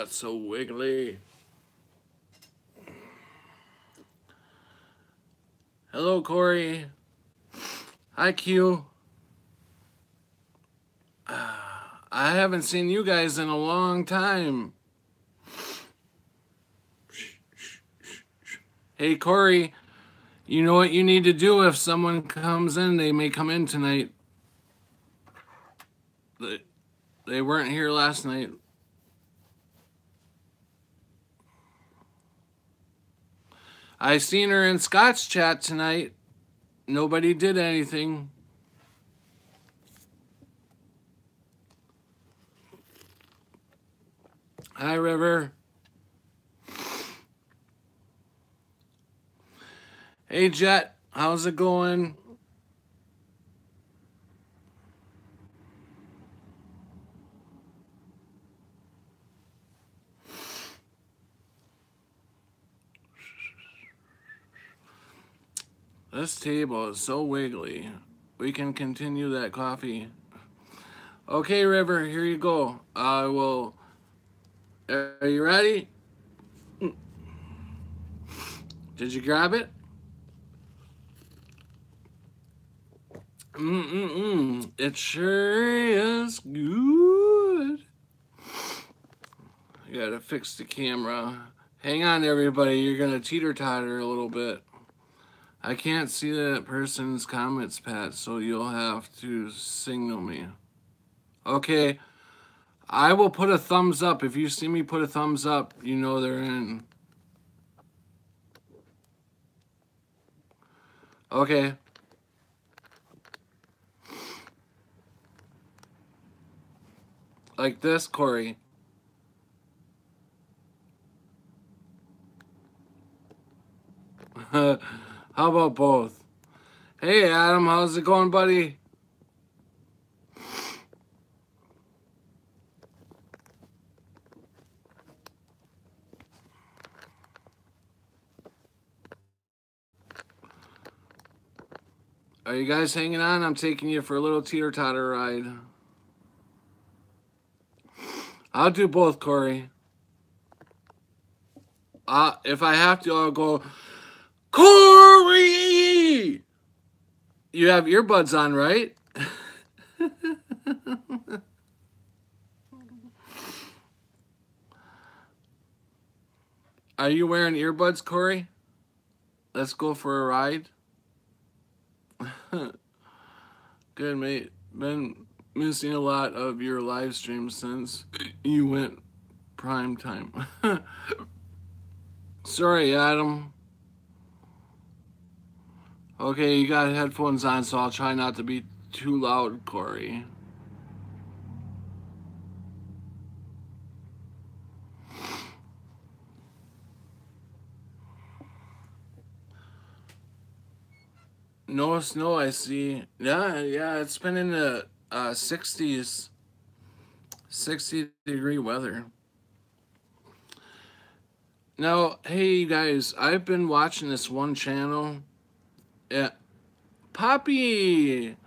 That's so wiggly. Hello, Corey. Hi, Q. I haven't seen you guys in a long time. Hey, Corey, you know what you need to do if someone comes in? They may come in tonight. They weren't here last night. I seen her in Scott's chat tonight. Nobody did anything. Hi, River. Hey, Jet. How's it going? This table is so wiggly. We can continue that coffee. Okay, River, here you go. I will. Are you ready? Did you grab it? It sure is good. I gotta fix the camera. Hang on, everybody. You're gonna teeter-totter a little bit. I can't see that person's comments, Pat, so you'll have to signal me. Okay. I will put a thumbs up. If you see me put a thumbs up, you know they're in. Okay. Like this, Corey. How about both? Hey, Adam, how's it going, buddy? Are you guys hanging on? I'm taking you for a little teeter-totter ride. I'll do both, Corey. If I have to, I'll go, Corey! You have earbuds on, right? Are you wearing earbuds, Corey? Let's go for a ride. Good, mate. Been missing a lot of your live streams since you went prime time. Sorry, Adam. Okay, you got headphones on, so I'll try not to be too loud, Corey. No snow, I see. Yeah, it's been in the 60s, 60-degree weather. Now, hey, you guys, I've been watching this one channel. Yeah, Poppy!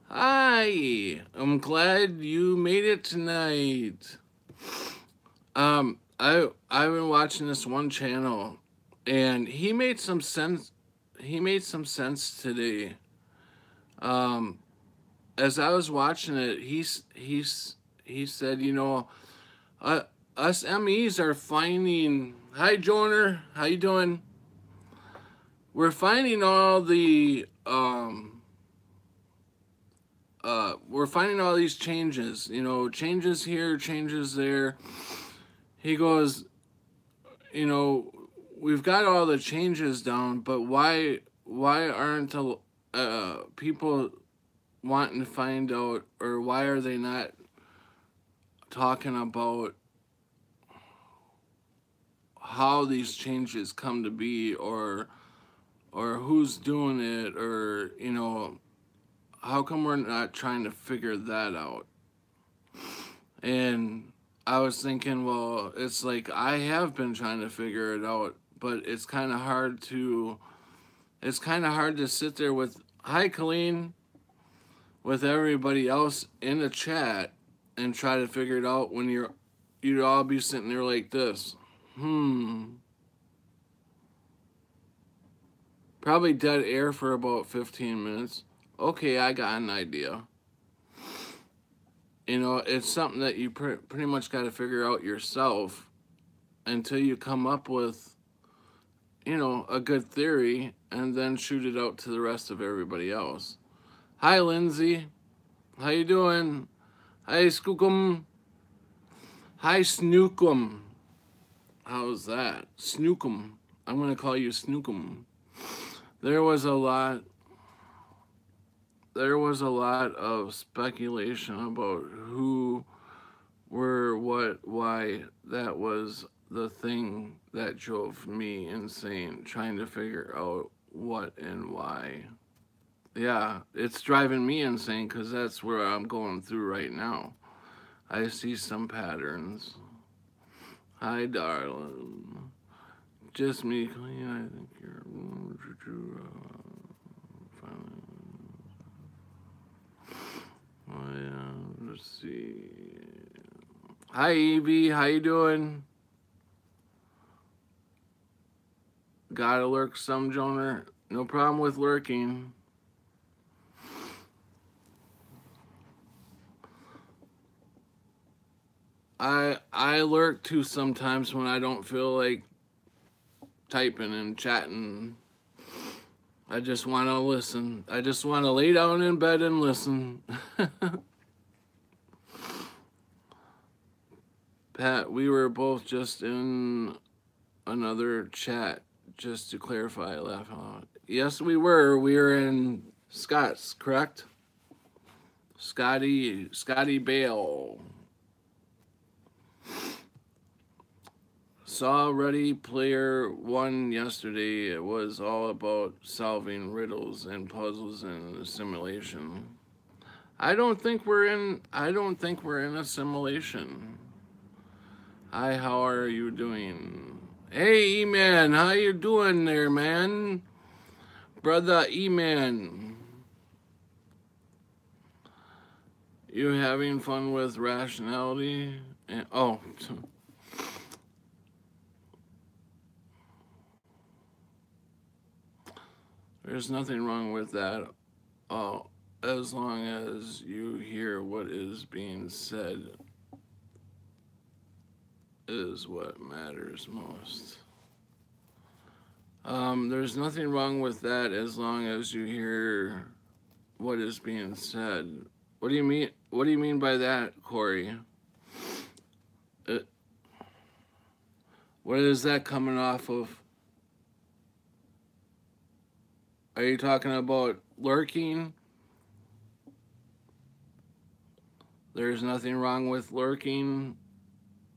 Hi! I'm glad you made it tonight. I've been watching this one channel, and he made some sense. He made some sense today. As I was watching it, he said, you know, us MEs are finding. Hi, Joner. How you doing? We're finding all the we're finding all these changes. You know, changes here, changes there. He goes, you know, we've got all the changes down, but why aren't the people wanting to find out, or why are they not talking about how these changes come to be, or who's doing it, or, you know, how come we're not trying to figure that out? And I was thinking, well, it's like I have been trying to figure it out, but it's kind of hard to sit there with, hi, Colleen, with everybody else in the chat and try to figure it out when you'd all be sitting there like this. Probably dead air for about 15 minutes. Okay, I got an idea. You know, it's something that you pretty much got to figure out yourself until you come up with, you know, a good theory and then shoot it out to the rest of everybody else. Hi, Lindsay. How you doing? Hi, Skookum. Hi, Snookum. How's that? Snookum. I'm going to call you Snookum. There was a lot of speculation about who were what, why. That was the thing that drove me insane, trying to figure out what and why. Yeah, it's driving me insane because that's where I'm going through right now. I see some patterns. Hi, darling. Just me, clean. I think you're oh yeah. Let's see. Hi, Evie. How you doing? Gotta lurk some, Joner. No problem with lurking. I lurk too sometimes when I don't feel like typing and chatting. I just want to listen. I just want to lay down in bed and listen. Pat, we were both just in another chat, just to clarify, laugh out. Yes, we were. We were in Scott's, correct? Scotty Bale. Saw Ready Player One yesterday. It was all about solving riddles and puzzles in a simulation. I don't think we're in a simulation. Hi, how are you doing? Hey, E-Man, how you doing there, man? Brother E-Man. You having fun with rationality? And, oh. There's nothing wrong with that. Oh, as long as you hear what is being said is what matters most. There's nothing wrong with that as long as you hear what is being said. What do you mean? What do you mean by that, Corey? What is that coming off of? Are you talking about lurking? There's nothing wrong with lurking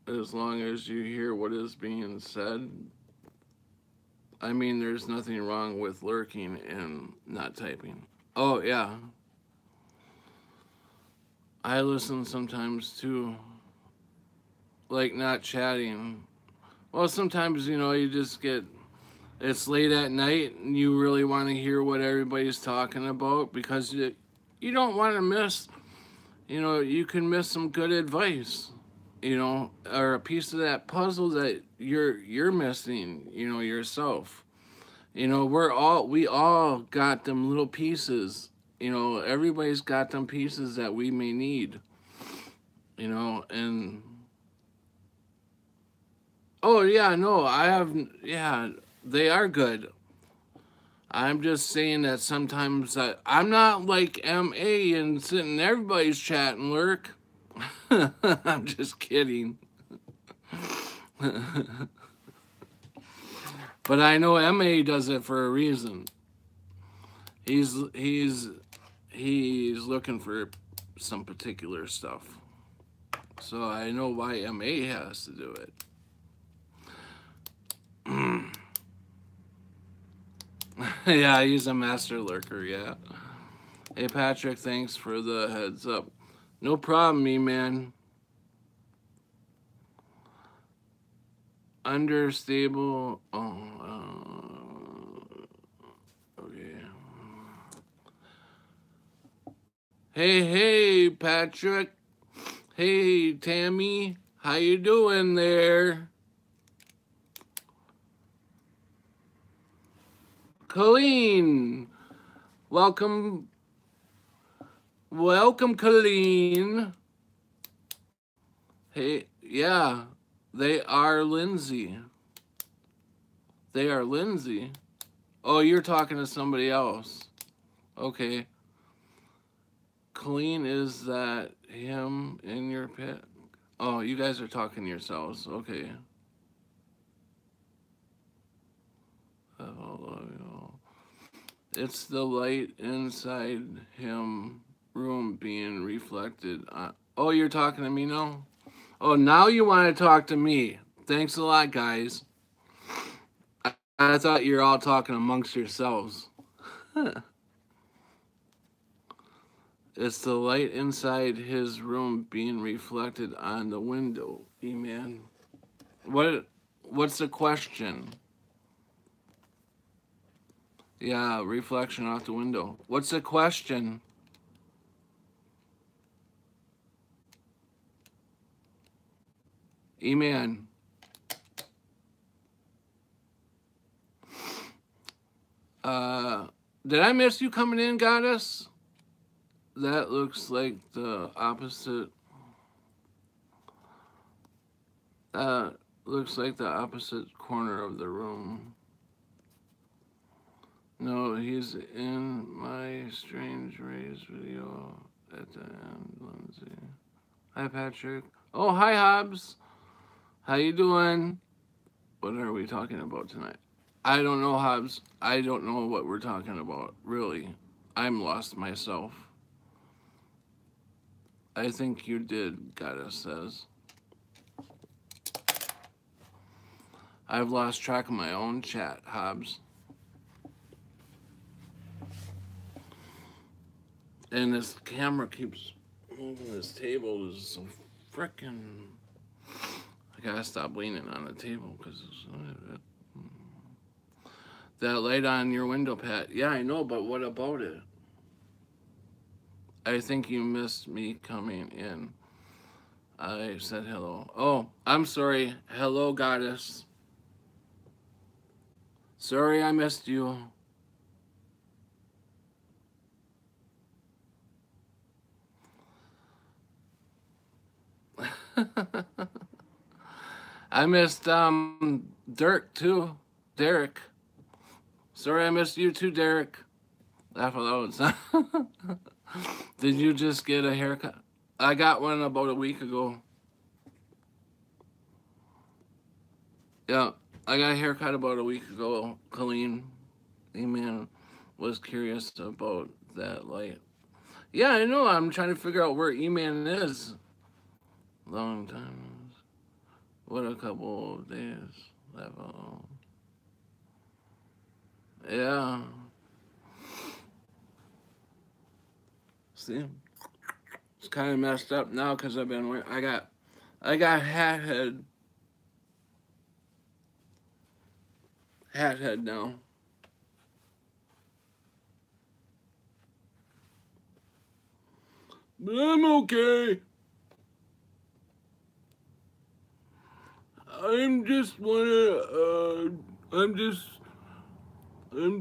as long as you hear what is being said. I mean, there's nothing wrong with lurking and not typing. Oh, yeah. I listen sometimes too. Like not chatting. Well, sometimes, you know, you just get, it's late at night and you really want to hear what everybody's talking about because you don't want to miss, you know, you can miss some good advice, you know, or a piece of that puzzle that you're missing, you know, yourself. You know, we all got them little pieces. You know, everybody's got them pieces that we may need. You know, and oh yeah, no, yeah, they are good. I'm just saying that sometimes I'm not like MA and sitting in everybody's chat and lurk. I'm just kidding. But I know MA does it for a reason. He's looking for some particular stuff. So I know why MA has to do it. Yeah, he's a master lurker, yeah. Hey, Patrick, thanks for the heads up. No problem, me, man. Understable. Okay. Hey, Patrick. Hey, Tammy. How you doing there? Colleen. Welcome. Welcome, Colleen. Hey, yeah. They are Lindsay. They are Lindsay. Oh, you're talking to somebody else. Okay. Colleen, is that him in your pit? Oh, you guys are talking to yourselves. Okay. It's the light inside him room being reflected on. Oh, you're talking to me now? Oh, now you want to talk to me. Thanks a lot, guys. I thought you were all talking amongst yourselves. It's the light inside his room being reflected on the window. Amen. What's the question? Yeah, reflection off the window. What's the question? Amen. Did I miss you coming in, goddess? That looks like the opposite. Looks like the opposite corner of the room. No, he's in my Strange Rays video at the end, Lindsay. Hi, Patrick. Oh, hi, Hobbs. How you doing? What are we talking about tonight? I don't know, Hobbs. I don't know what we're talking about, really. I'm lost myself. I think you did, Goddess says. I've lost track of my own chat, Hobbs. And this camera keeps moving. This table is so frickin'. I gotta stop leaning on the table because that light on your window, Pat. Yeah, I know, but what about it? I think you missed me coming in. I said hello. Oh, I'm sorry. Hello, goddess. Sorry I missed you. I missed Dirk too. Derek. Sorry I missed you too, Derek. Laugh aloud. Did you just get a haircut? I got one about a week ago. Yeah, I got a haircut about a week ago. Colleen, Amen, was curious about that light. Yeah, I know. I'm trying to figure out where E-Man is. Long time. What a couple of days. Yeah. See, it's kind of messed up now because I've been wearing. I got hat head now. But I'm okay. I'm just one of I'm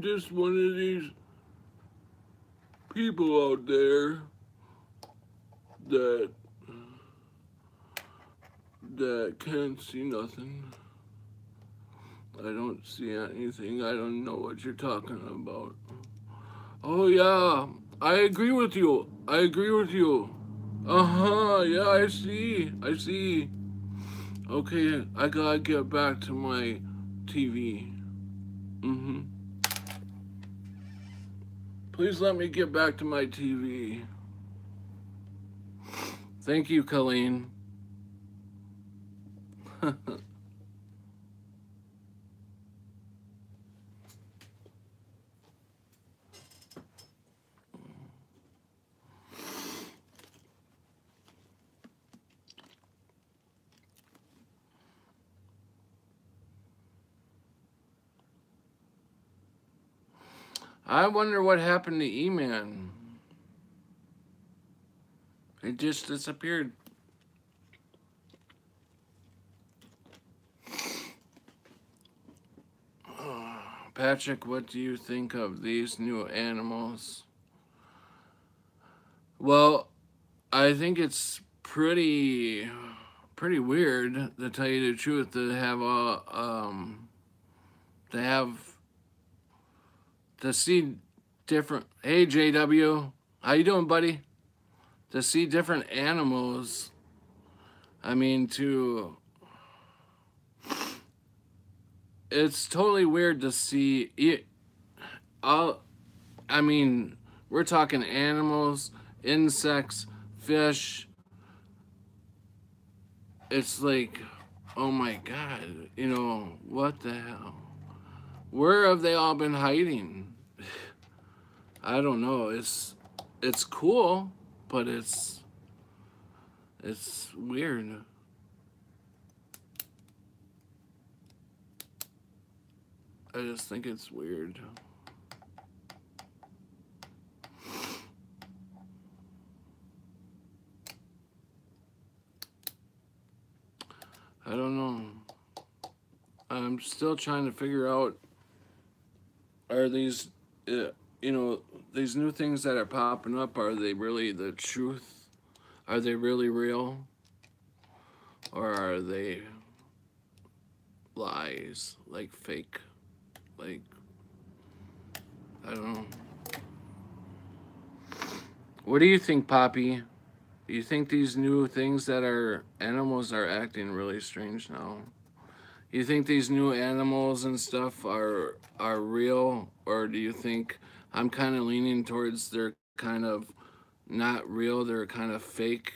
just one of these people out there that can't see nothing. I don't see anything. I don't know what you're talking about. Oh yeah, I agree with you. I agree with you. Uh-huh, yeah, I see. I see. Okay, I gotta get back to my TV. Mm-hmm. Please let me get back to my TV. Thank you, Colleen. I wonder what happened to E-Man. It just disappeared. Patrick, what do you think of these new animals? Well, I think it's pretty weird, to tell you the truth, to have to see different. Hey, JW, how you doing, buddy? To see different animals. I mean, to it's totally weird to see it. All I mean, we're talking animals, insects, fish. It's like, oh my god, what the hell? Where have they all been hiding? I don't know. It's cool, but it's weird. I just think it's weird. I don't know. I'm still trying to figure out, are these these new things that are popping up, are they really the truth? Are they really real? Or are they lies, like fake? Like, I don't know. What do you think, Poppy? Do you think these new things that are animals are acting really strange now? You think these new animals and stuff are real, or do you think I'm kind of leaning towards they're kind of not real, they're kind of fake?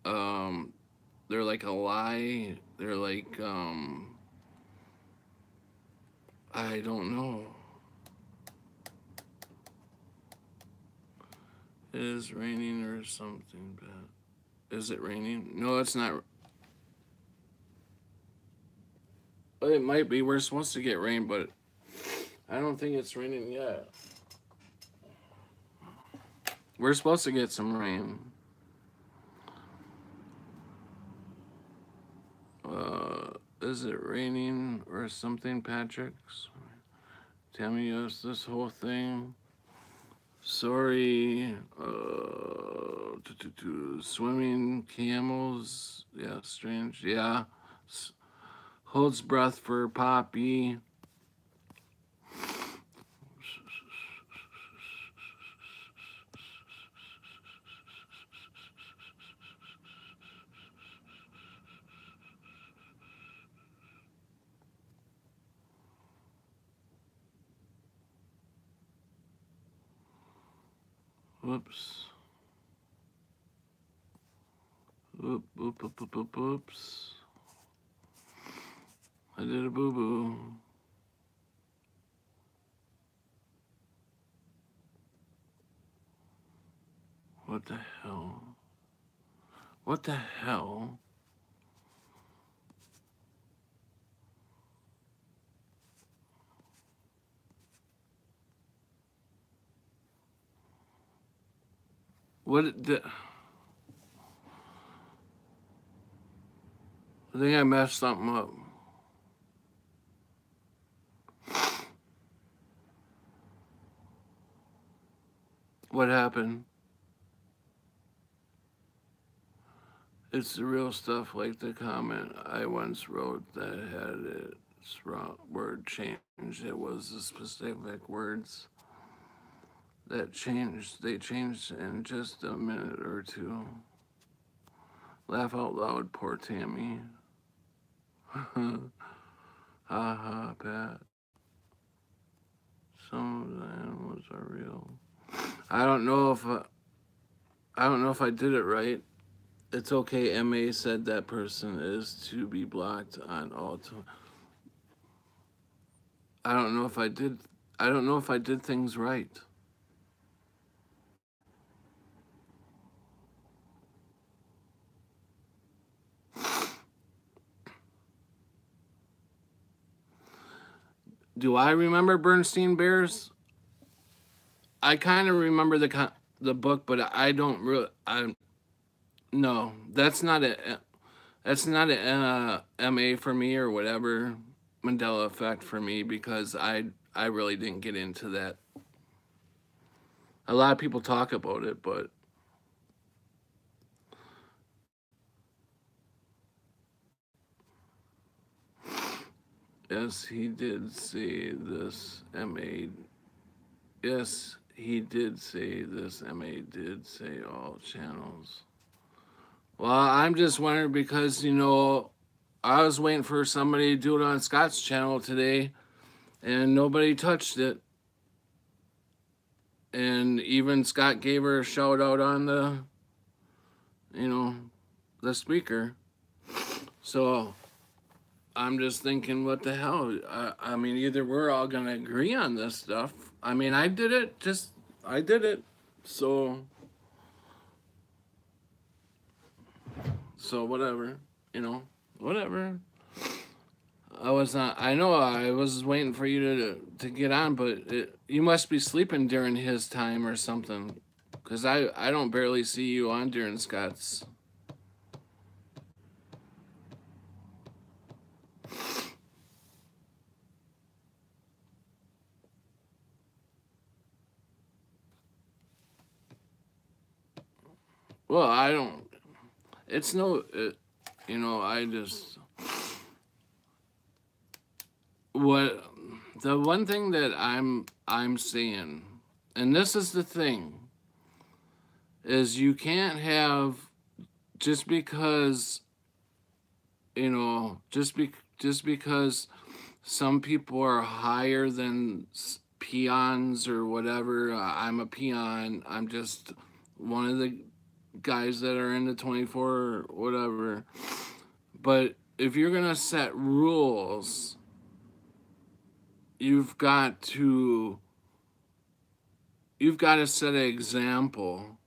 They're like a lie. They're like I don't know. It is raining or something bad. Is it raining? No, it's not. It might be. We're supposed to get rain, but I don't think it's raining yet. We're supposed to get some rain. Is it raining or something, Patrick? Tell me, is this whole thing? Sorry. Swimming camels. Yeah, strange. Yeah. Holds breath for Poppy. Whoops. Oops. I did a boo-boo. What the hell? What the hell? What the... I think I messed something up. What happened? It's the real stuff, like the comment I once wrote that had its word changed. It was the specific words that changed. They changed in just a minute or two. Laugh out loud, poor Tammy. Ha ha, Pat. Some of the animals are real. I don't know if I did it right. It's okay. MA said that person is to be blocked on all. I don't know if I did. I don't know if I did things right. Do I remember Bernstein Bears? I kind of remember the book, but I don't really. I no, that's not a MA for me or whatever Mandela effect for me, because I really didn't get into that. A lot of people talk about it, but yes, he did say this. MA. Yes, he did say this. MA did say all channels. Well, I'm just wondering because, I was waiting for somebody to do it on Scott's channel today, and nobody touched it. And even Scott gave her a shout out on you know, the speaker. So I'm just thinking, what the hell? I mean, either we're all gonna agree on this stuff. I mean, I did it. I did it. So whatever. Whatever. I was not. I know. I was waiting for you to get on, but you must be sleeping during his time or something. Cause I don't barely see you on during Scott's. Well, I don't. It's no. I just what the one thing that I'm saying, and this is the thing, is you can't have just because just because some people are higher than peons or whatever. I'm a peon. I'm just one of the guys that are in the 24 or whatever. But if you're gonna set rules, you've got to set an example.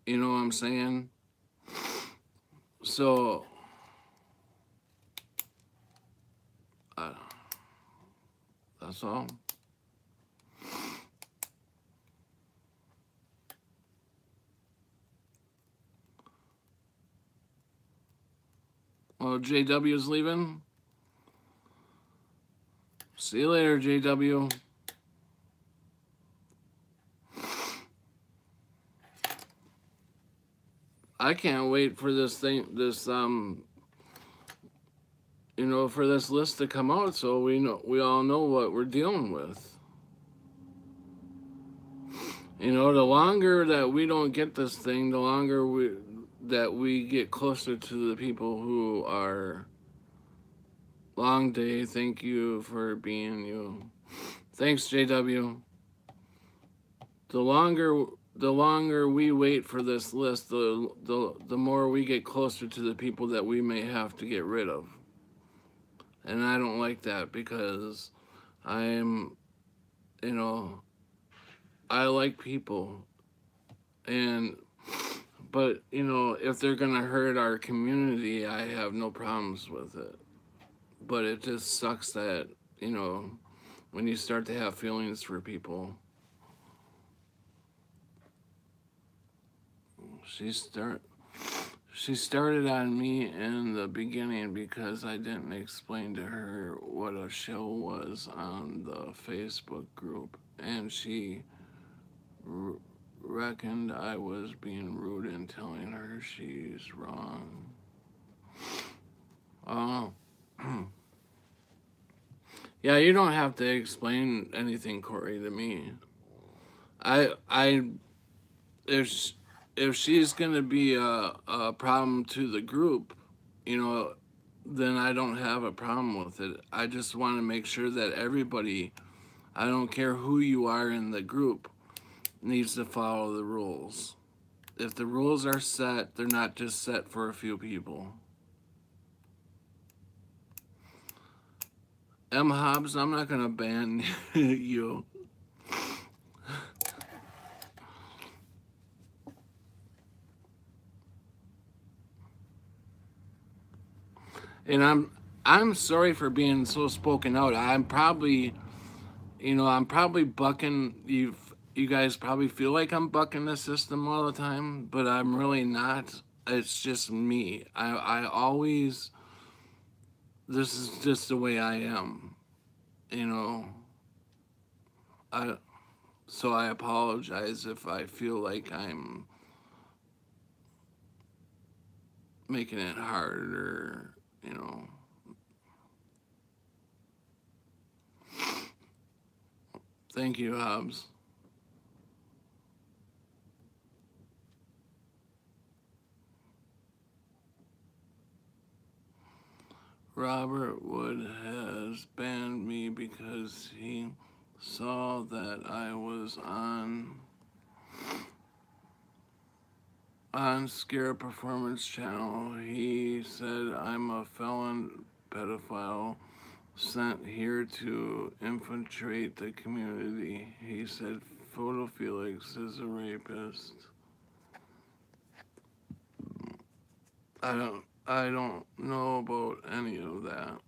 You know what I'm saying? So uh, that's all. Well, JW's leaving. See you later, JW. I can't wait for for this list to come out so we all know what we're dealing with. The longer that we don't get this thing, the longer we get closer to the people who are long day. Thank you for being you. Thanks, JW. The longer we wait for this list, the more we get closer to the people that we may have to get rid of. And I don't like that because I'm, I like people. But, if they're going to hurt our community, I have no problems with it. But it just sucks that, when you start to have feelings for people, she started on me in the beginning because I didn't explain to her what a show was on the Facebook group, and she reckoned I was being rude and telling her she's wrong. Oh. Yeah, you don't have to explain anything, Corey, to me. I if if she's gonna be a problem to the group, then I don't have a problem with it. I just want to make sure that everybody, I don't care who you are in the group, needs to follow the rules. If the rules are set, they're not just set for a few people. M. Hobbs, I'm not gonna ban you. And I'm sorry for being so spoken out. I'm probably bucking you guys probably feel like I'm bucking the system all the time, but I'm really not. It's just me. I always, this is just the way I am, you know. I so I apologize if I feel like I'm making it hard or, you know. Thank you, Hobbs. Robert Wood has banned me because he saw that I was on Scare Performance Channel. He said I'm a felon pedophile sent here to infiltrate the community. He said Photo Felix is a rapist. I don't know about any of that.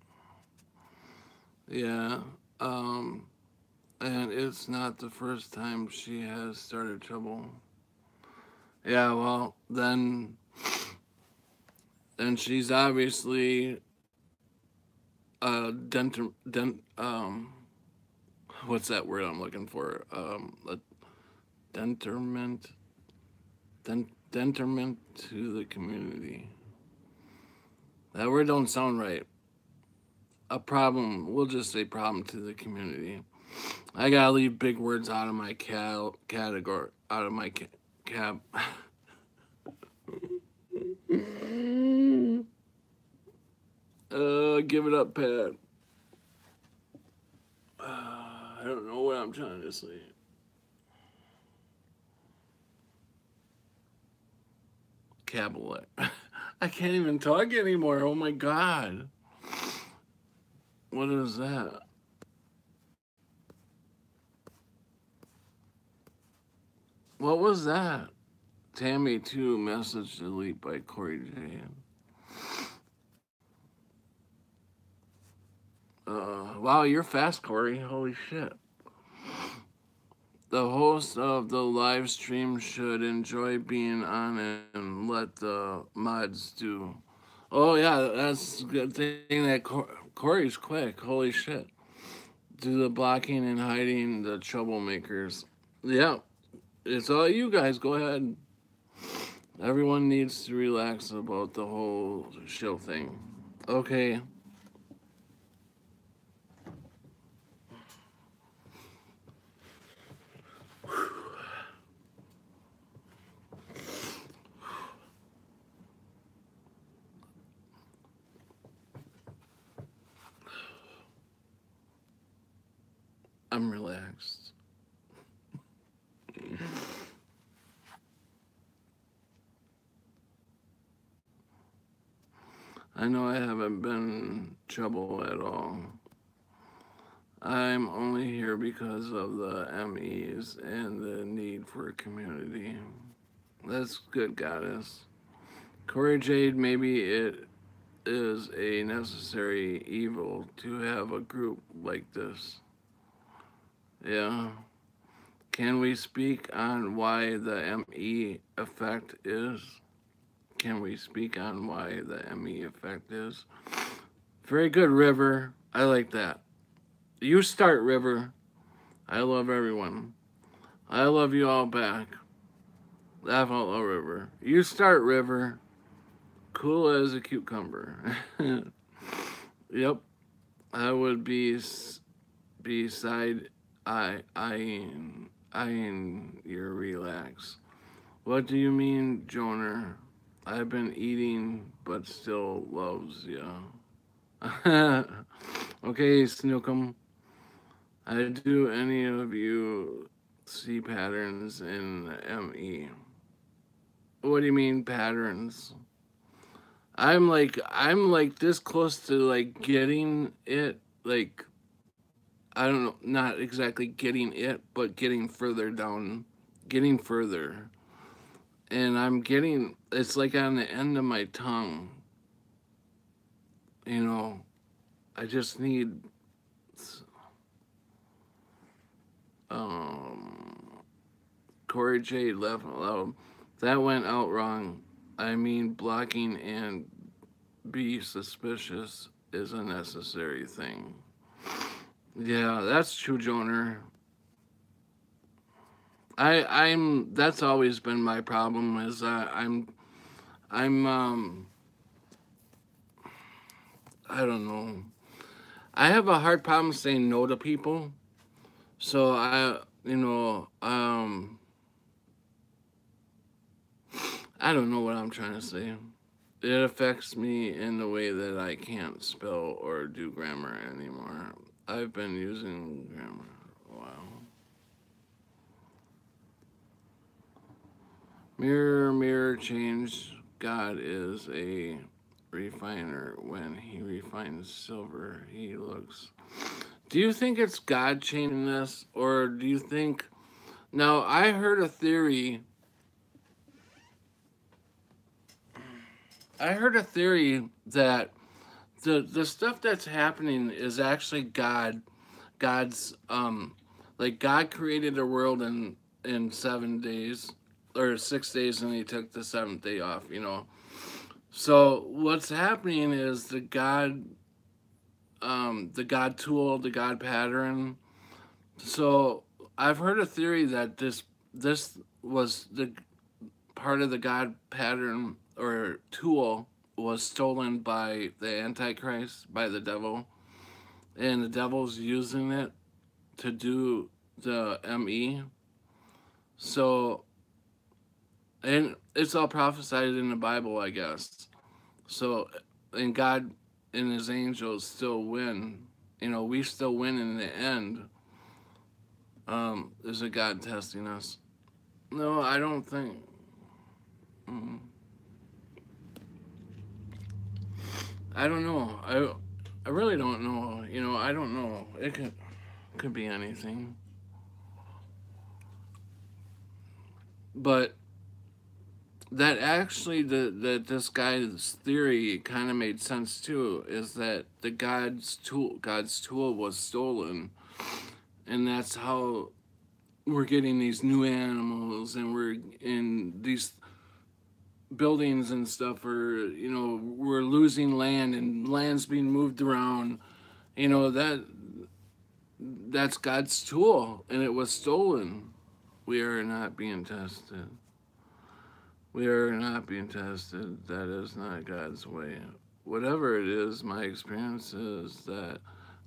Yeah. Um and it's not the first time she has started trouble. Yeah, well, then she's obviously what's that word I'm looking for? A denterment, denterment to the community. That word don't sound right. A problem. We'll just say problem to the community. I gotta leave big words out of my category, out of my cab. Give it up, Pat. I don't know what I'm trying to say. Cabalet. I can't even talk anymore. Oh my god. What is that? What was that? Tammy 2 message delete by Corey J. Wow, you're fast, Corey. Holy shit. The host of the live stream should enjoy being on and let the mods do. Oh yeah, that's a good thing that Corey's quick. Holy shit. Do the blocking and hiding the troublemakers. Yeah, it's all you guys. Go ahead. Everyone needs to relax about the whole show thing. Okay. I'm relaxed. I know I haven't been in trouble at all. I'm only here because of the MEs and the need for a community. That's good, goddess. Corey Jade, maybe it is a necessary evil to have a group like this. Yeah. Can we speak on why the ME effect is? Can we speak on why the ME effect is? Very good, River. I like that. You start, River. I love everyone. I love you all back. Laugh out loud, River. You start, River. Cool as a cucumber. Yep. I would be beside eyeing your relax. What do you mean, Joner? I've been eating, but still loves ya. Okay, Snookum. I do any of you see patterns in ME? What do you mean patterns? I'm like this close to like getting it, like I don't know, not exactly getting it, but getting further down, getting further. And I'm getting it's like on the end of my tongue. You know, I just need um Corey J left loud. That went out wrong. I mean blocking and be suspicious is a necessary thing. Yeah, that's true, Joner. I'm that's always been my problem is I'm I don't know. I have a hard problem saying no to people. So I don't know what I'm trying to say. It affects me in the way that I can't spell or do grammar anymore. I've been using grammar a while. Mirror, mirror, change. God is a refiner. When he refines silver, he looks. Do you think it's God changing this? Or do you think. Now, I heard a theory. I heard a theory that the stuff that's happening is actually God's like God created a world in 7 days or 6 days, and he took the seventh day off. So what's happening is the God tool, the God pattern. So I've heard a theory that this was the part of the God pattern or tool was stolen by the Antichrist, by the devil, and the devil's using it to do the ME. So, and it's all prophesied in the Bible, I guess. So, and God and his angels still win. We still win in the end. Is it God testing us? No, I don't think. mm, I don't know. I really don't know. I don't know. It could be anything. But that actually that this guy's theory kind of made sense too. Is that the God's tool was stolen, and that's how we're getting these new animals, and we're in these buildings and stuff. Or we're losing land, and land's being moved around. That's God's tool, and it was stolen. We are not being tested. We are not being tested. That is not God's way. Whatever it is, my experience is that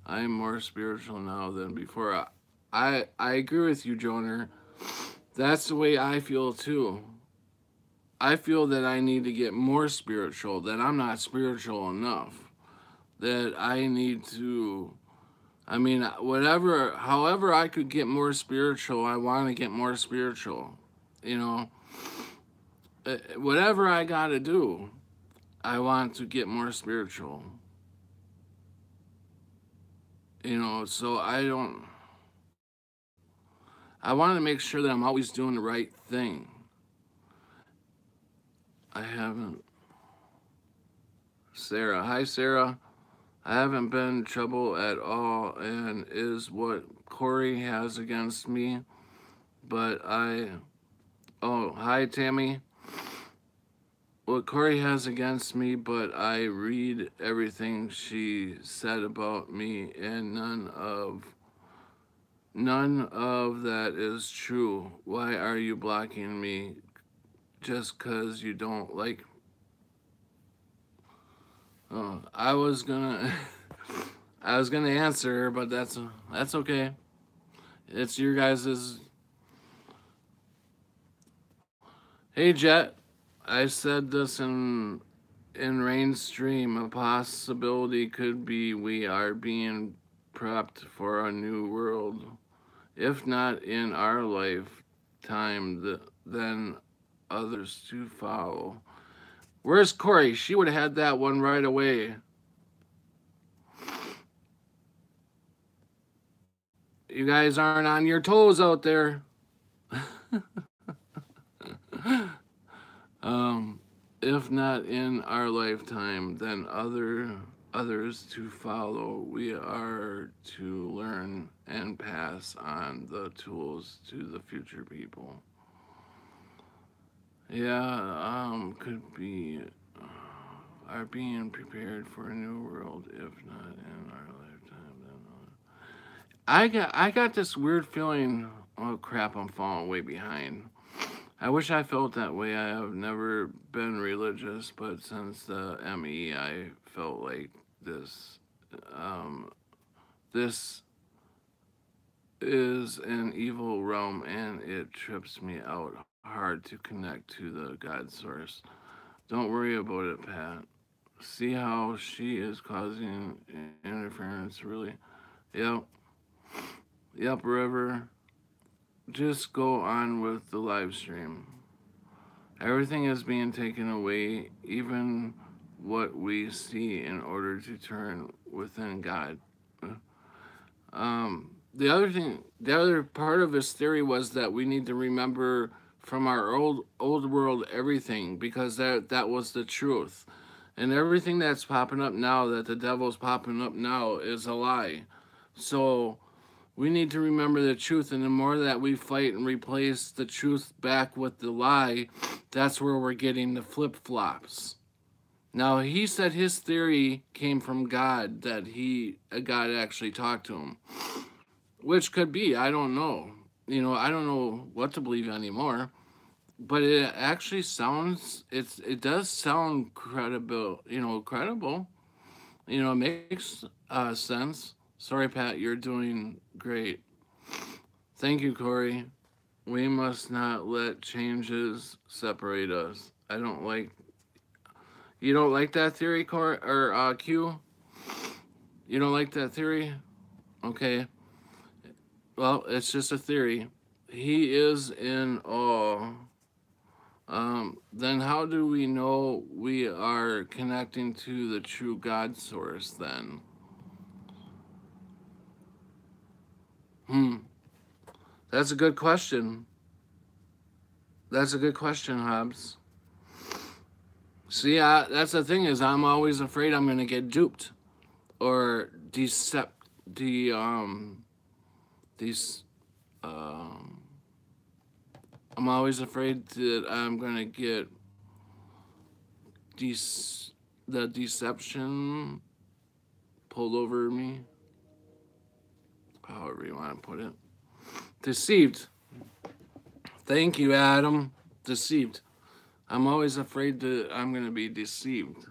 I'm more spiritual now than before. I agree with you, Joner. That's the way I feel too. I feel that I need to get more spiritual, that I'm not spiritual enough, that I need to. I mean, however I could get more spiritual, I want to get more spiritual. You know, whatever I got to do, I want to get more spiritual. So I don't. I want to make sure that I'm always doing the right thing. I haven't. Sarah. Hi, Sarah. I haven't been in trouble at all, and is what Corey has against me. But I. Oh, hi, Tammy. What Corey has against me, but I read everything she said about me, and none of that is true. Why are you blocking me? Just 'cause you don't like. Oh, I was gonna. I was gonna answer her, but that's okay. It's your guys's. Hey, Jet. I said this in Rainstream. A possibility could be we are being prepped for a new world. If not in our lifetime, then others to follow. Where's Corey? She would have had that one right away. You guys aren't on your toes out there. um, if not in our lifetime, then others to follow. We are to learn and pass on the tools to the future people. Yeah, could be are being prepared for a new world. If not in our lifetime, then I got this weird feeling. Oh crap! I'm falling way behind. I wish I felt that way. I have never been religious, but since the ME, I felt like this. Um, this is an evil realm, and it trips me out hard to connect to the God source. Don't worry about it, Pat. See how she is causing interference, really? Yep, yep, River. Just go on with the live stream. Everything is being taken away, even what we see, in order to turn within God. The other part of his theory was that we need to remember from our old world everything, because that was the truth, and everything that's popping up now, that the devil's popping up now, is a lie. So we need to remember the truth, and the more that we fight and replace the truth back with the lie, that's where we're getting the flip flops. Now he said his theory came from God, that God actually talked to him, which could be, I don't know. I don't know what to believe anymore. But it actually it does sound credible. Credible. It makes sense. Sorry, Pat, you're doing great. Thank you, Corey. We must not let changes separate us. I don't like. You don't like that theory, Corey or Q? You don't like that theory? Okay. Well, it's just a theory. He is in awe. Then how do we know we are connecting to the true God source then? Hmm. That's a good question. That's a good question, Hobbs. See, that's the thing, is I'm always afraid I'm gonna get duped or decept de these I'm always afraid that I'm gonna get de- the deception pulled over me. However you want to put it. Deceived. Thank you, Adam. Deceived. I'm always afraid that I'm gonna be deceived.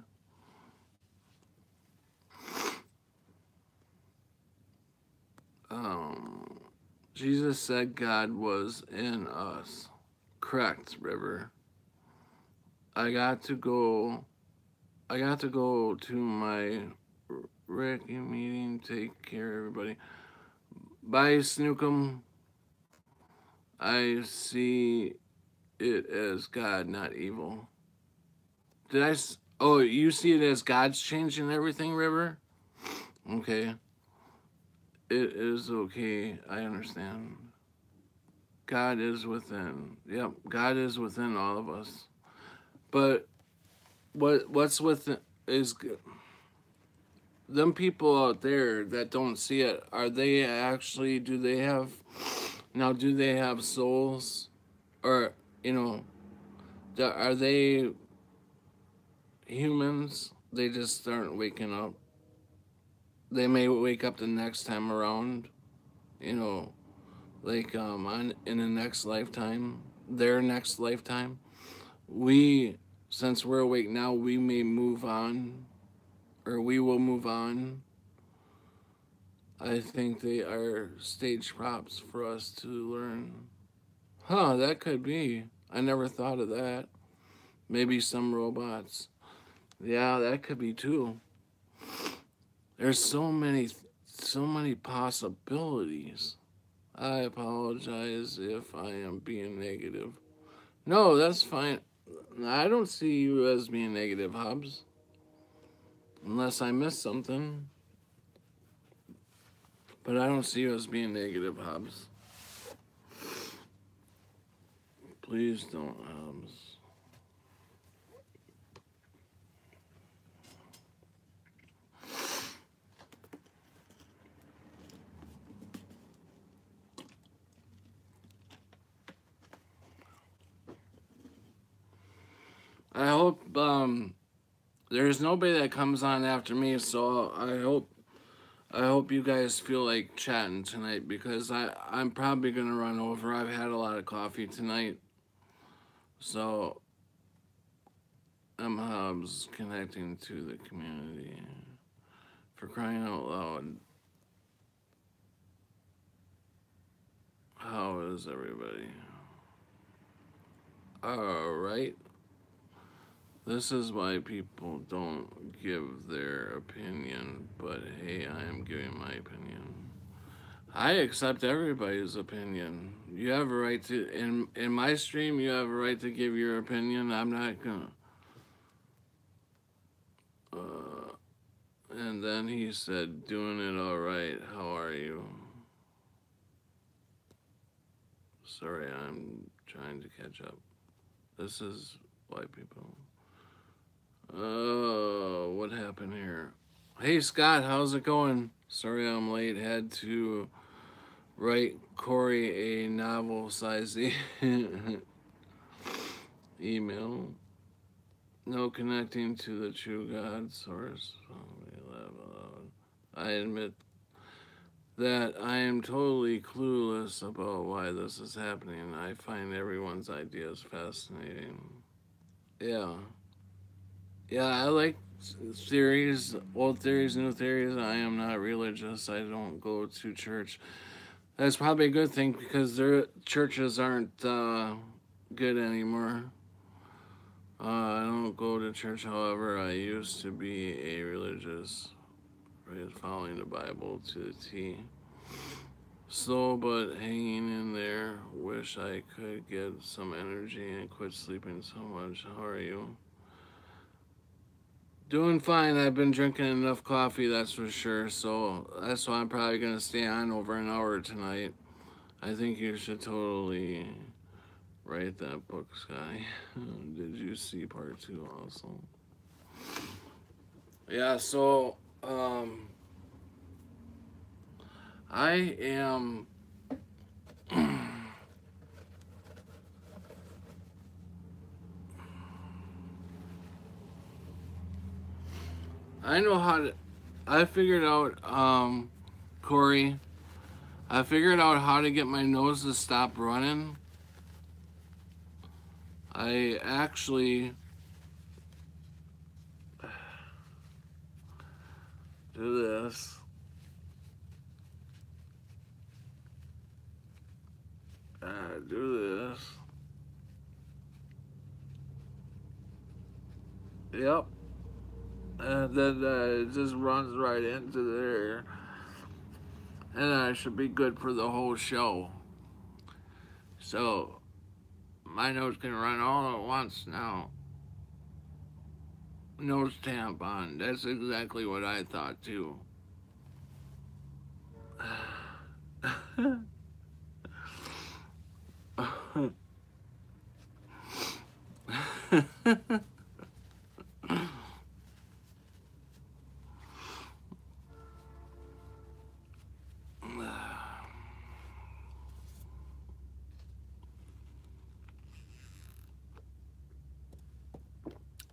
Um, Jesus said God was in us. Correct, River. I got to go. I got to go to my Ricky meeting. Take care, everybody. Bye, Snookum. I see it as God, not evil. Did I? Oh, you see it as God's changing everything, River? Okay. It is okay. I understand. God is within. Yep, God is within all of us. But what's within is them people out there that don't see it. Are they actually? Do they have? Now, do they have souls, or you know, are they humans? They just aren't waking up. They may wake up the next time around. You know, like on in the next lifetime, their next lifetime. We, since we're awake now, we may move on, or we will move on. I think they are stage props for us to learn. Huh, that could be. I never thought of that. Maybe some robots. Yeah, that could be too. There's so many possibilities. I apologize if I am being negative. No, that's fine. I don't see you as being negative, Hobbs. Unless I missed something. But I don't see you as being negative, Hobbs. Please don't, Hobbs. I hope there's nobody that comes on after me, so I hope I hope you guys feel like chatting tonight because I'm probably gonna run over. I've had a lot of coffee tonight, so I'm Hubs connecting to the community. For crying out loud, how is everybody? Alright. This is why people don't give their opinion, but hey, I am giving my opinion. I accept everybody's opinion. You have a right to in my stream. You have a right to give your opinion. I'm not gonna. And then he said, "Doing it all right. How are you?" Sorry, I'm trying to catch up. This is white people. Oh, what happened here? Hey Scott, how's it going? Sorry I'm late. Had to write Corey a novel-sized email. No connecting to the true God source. I admit that I am totally clueless about why this is happening. I find everyone's ideas fascinating. Yeah. Yeah, I like theories, old theories, new theories. I am not religious. I don't go to church. That's probably a good thing because their churches aren't good anymore. I don't go to church, however, I used to be a religious, right, following the Bible to the T. Slow but hanging in there. Wish I could get some energy and quit sleeping so much. How are you? Doing fine. I've been drinking enough coffee, that's for sure. So that's why I'm probably going to stay on over an hour tonight. I think you should totally write that book, Sky. Did you see part two also? Yeah, so I am I know how to I figured out Corey, I figured out how to get my nose to stop running. I actually do this. Do this. Yep. And then it just runs right into there. And I should be good for the whole show. So, my nose can run all at once now. Nose tampon. That's exactly what I thought too.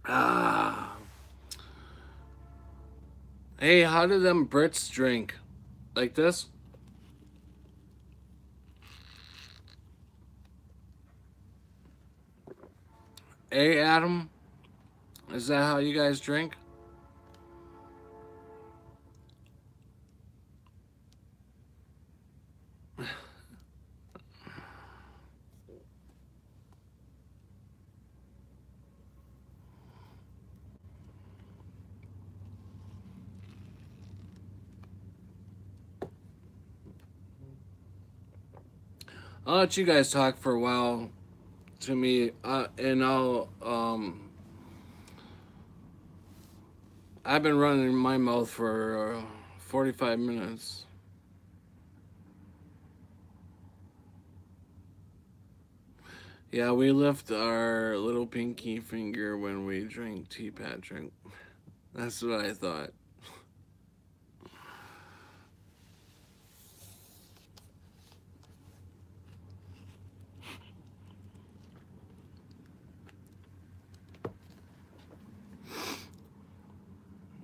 Ah. Hey, how do them Brits drink? Like this? Hey, Adam? Is that how you guys drink? I'll let you guys talk for a while to me, and I've been running my mouth for 45 minutes. Yeah, we lift our little pinky finger when we drink tea, Patrick. That's what I thought.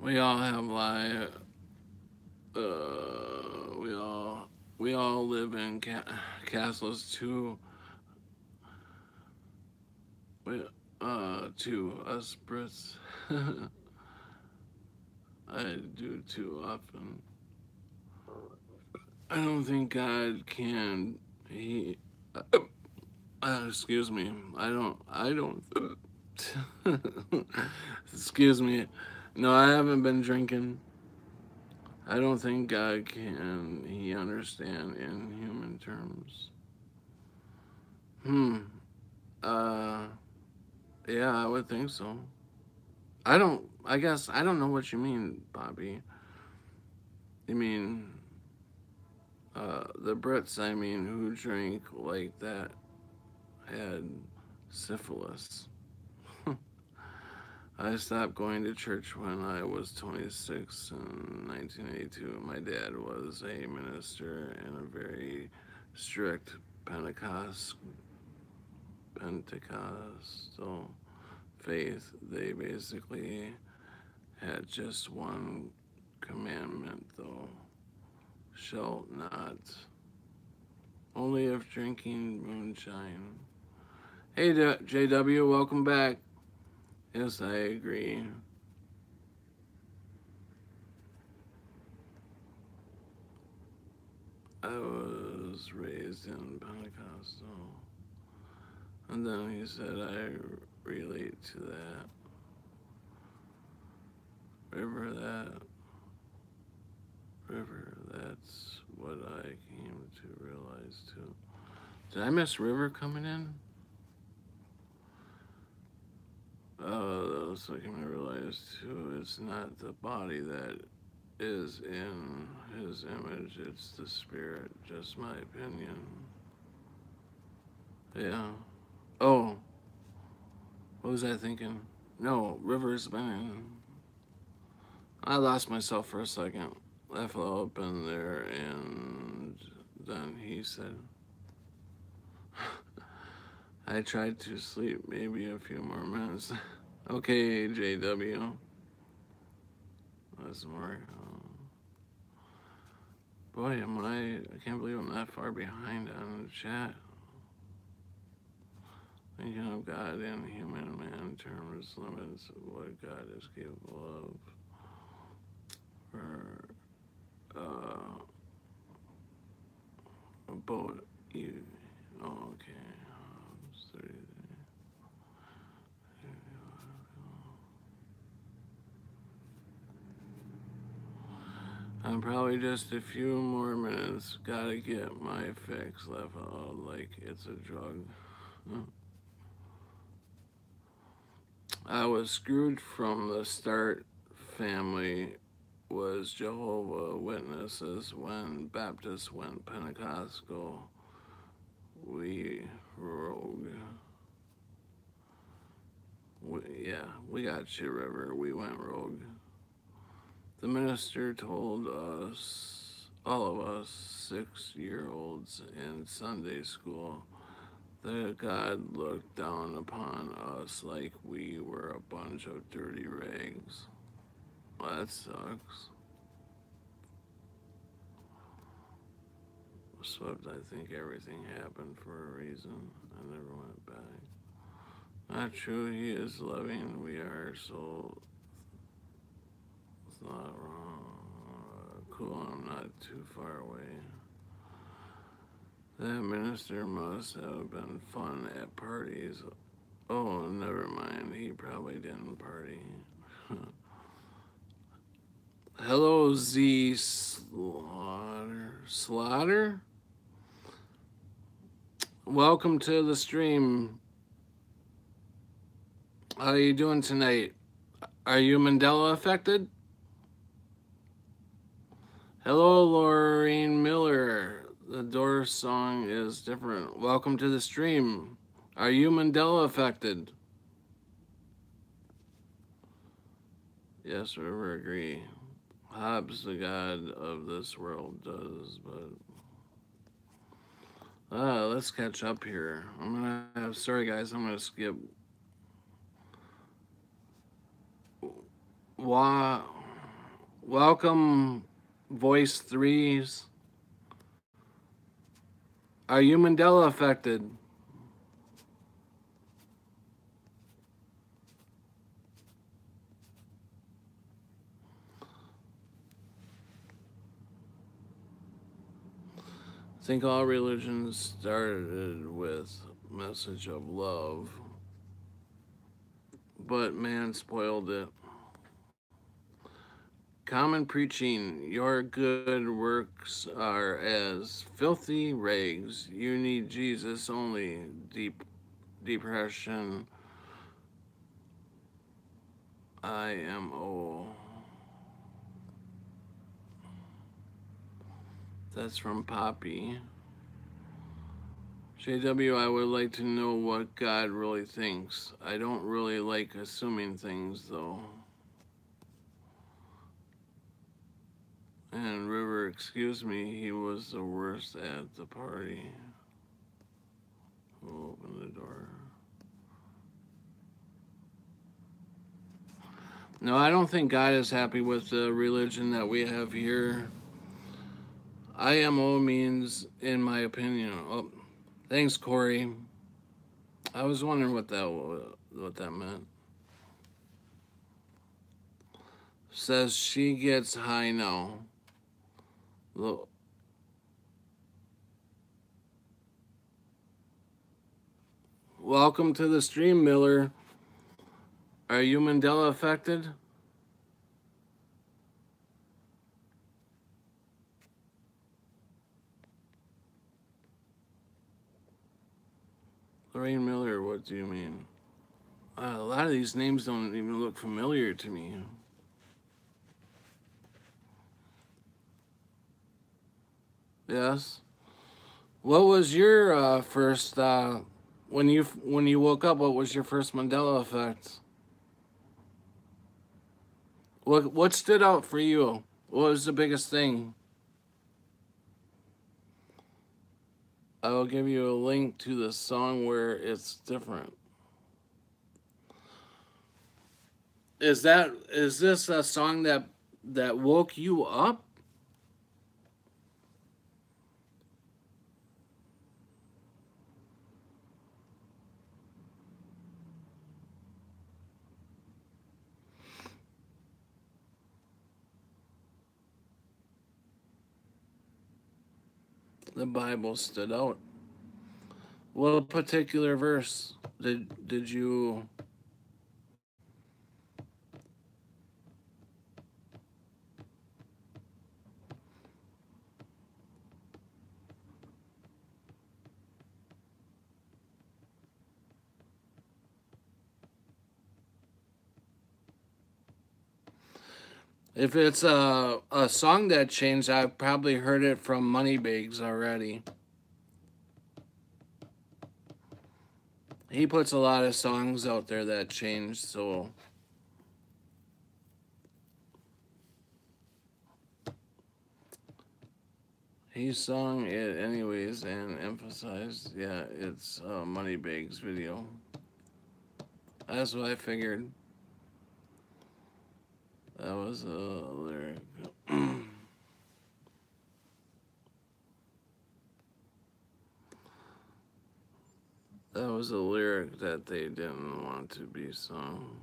We all have life. We all live in castles too. We, to us Brits. I do too often. I don't think God can. He. Excuse me. I don't. I don't. Excuse me. No, I haven't been drinking. I don't think God can. He understand in human terms. Hmm. Uh. Yeah, I would think so. I don't. I guess I don't know what you mean, Bobby. You mean the Brits? I mean, who drink like that had syphilis. I stopped going to church when I was 26 in 1982. My dad was a minister in a very strict Pentecostal faith. They basically had just one commandment, though: shalt not, only if drinking moonshine. Hey, JW, welcome back. Yes, I agree. I was raised in Pentecostal. And then he said, I relate to that. River, that's what I came to realize too. Did I miss River coming in? So I came to realize too, it's not the body that is in his image, it's the spirit. Just my opinion. Yeah. Oh, what was I thinking? No, River's been in. I lost myself for a second. I fell up in there, and then he said, I tried to sleep maybe a few more minutes. Okay, JW. That's more. Boy, I can't believe I'm that far behind on the chat. Thinking of God and human man terms limits of what God is capable of. Or, about you. Oh, okay. I'm probably just a few more minutes. Gotta get my fix left out like it's a drug. I was screwed from the start. Family was Jehovah Witnesses. When Baptists went Pentecostal, we rogue. We got shit river. We went rogue. The minister told us, all of us 6-year-olds in Sunday school, that God looked down upon us like we were a bunch of dirty rags. Well, that sucks. Swift, I think everything happened for a reason. I never went back. Not true, he is loving. We are so. It's not wrong. Cool, I'm not too far away. That minister must have been fun at parties. Oh, never mind. He probably didn't party. Hello, Z Slaughter? Welcome to the stream. How are you doing tonight? Are you Mandela affected? Hello, Laureen Miller. The Doors song is different. Welcome to the stream. Are you Mandela affected? Yes, River, agree. Hobbes, the god of this world, does, but let's catch up here. I'm gonna have. Sorry, guys. I'm gonna skip. Wow. Welcome, Voice threes. Are you Mandela affected? I think all religions started with message of love, but man spoiled it. Common preaching, your good works are as filthy rags. You need Jesus only. Depression. IMO. That's from Poppy. JW, I would like to know what God really thinks. I don't really like assuming things, though. And River, excuse me, he was the worst at the party. Who opened the door? No, I don't think God is happy with the religion that we have here. IMO means, in my opinion. Oh, thanks, Corey. I was wondering what that meant. Says she gets high now. Look. Welcome to the stream, Miller. Are you Mandela affected? Lorraine Miller, what do you mean? A lot of these names don't even look familiar to me. Yes. What was your first when you woke up? What was your first Mandela effect? What stood out for you? What was the biggest thing? I will give you a link to the song where it's different. Is this a song that woke you up? The Bible stood out. What particular verse did you? If it's a song that changed, I've probably heard it from Moneybags already. He puts a lot of songs out there that changed, so he sung it anyways and emphasized, yeah, it's Moneybags video. That's what I figured. That was a lyric. That was a lyric that they didn't want to be sung.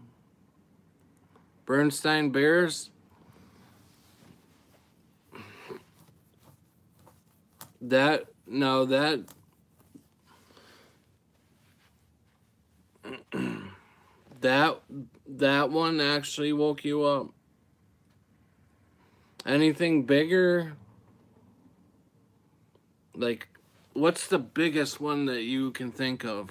Bernstein Bears? That no that that that one actually woke you up. Anything bigger? Like, what's the biggest one that you can think of?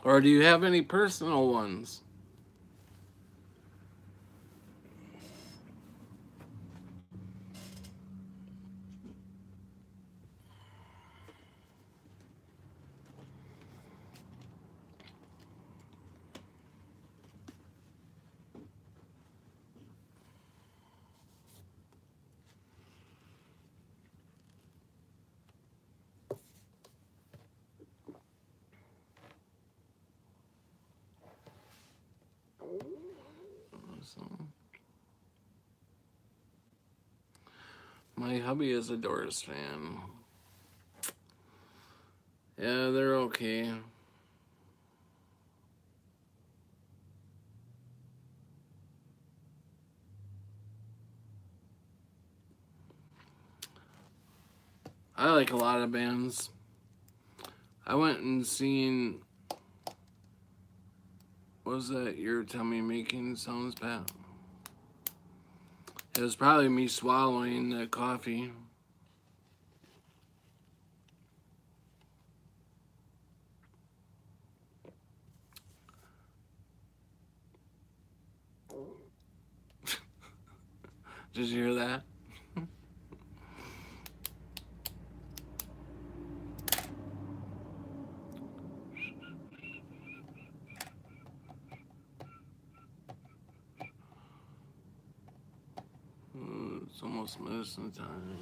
Or do you have any personal ones? So my hubby is a Doors fan. Yeah, they're okay. I like a lot of bands. I went and seen, what was that Your Tummy Making Sounds, Pat? It was probably me swallowing the coffee. Did you hear that? It's almost medicine time.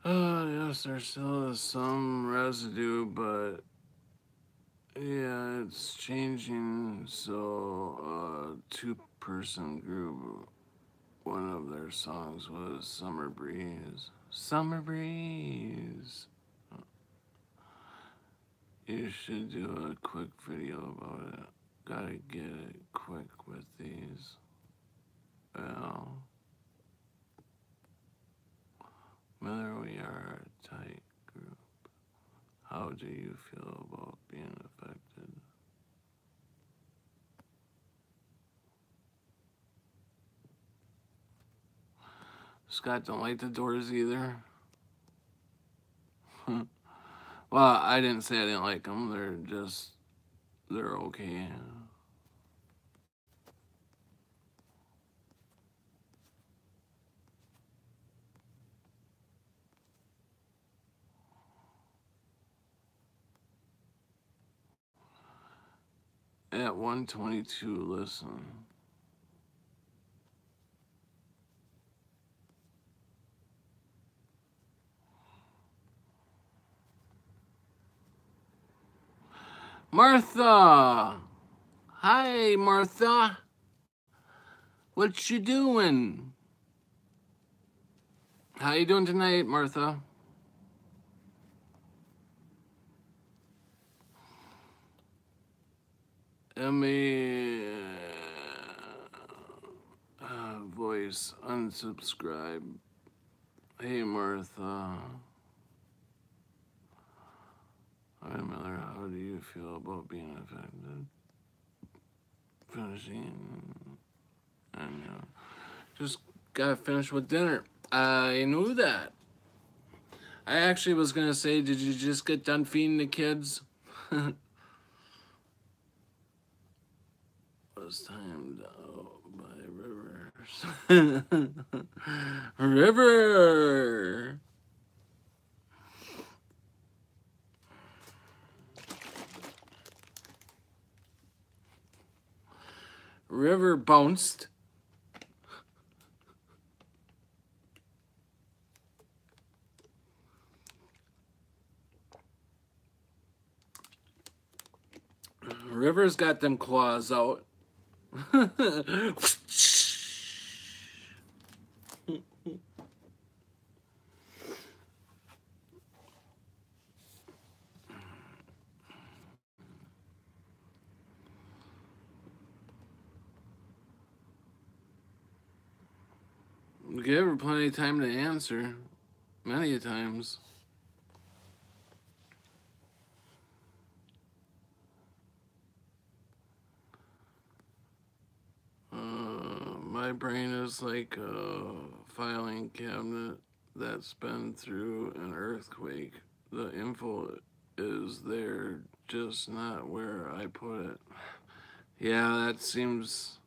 Yes, there still is some residue, but yeah, it's changing. So, two-person group, one of their songs was Summer Breeze. Summer Breeze. You should do a quick video about it. Gotta get it quick with these. Well, whether we are a tight group, how do you feel about being affected? Scott don't like the Doors either. Well, I didn't say I didn't like them. They're okay. At 122, listen. Martha! Hi, Martha! What you doing? How you doing tonight, Martha? Voice unsubscribe. Hey, Martha. Hi, Miller. How do you feel about being affected? Finishing. I know. Just gotta finish with dinner. I knew that. I actually was gonna say, did you just get done feeding the kids? Was timed out by Rivers. River. River bounced. River's got them claws out. Give her plenty of time to answer. Many a times. My brain is like a filing cabinet that's been through an earthquake. The info is there, just not where I put it. Yeah, that seems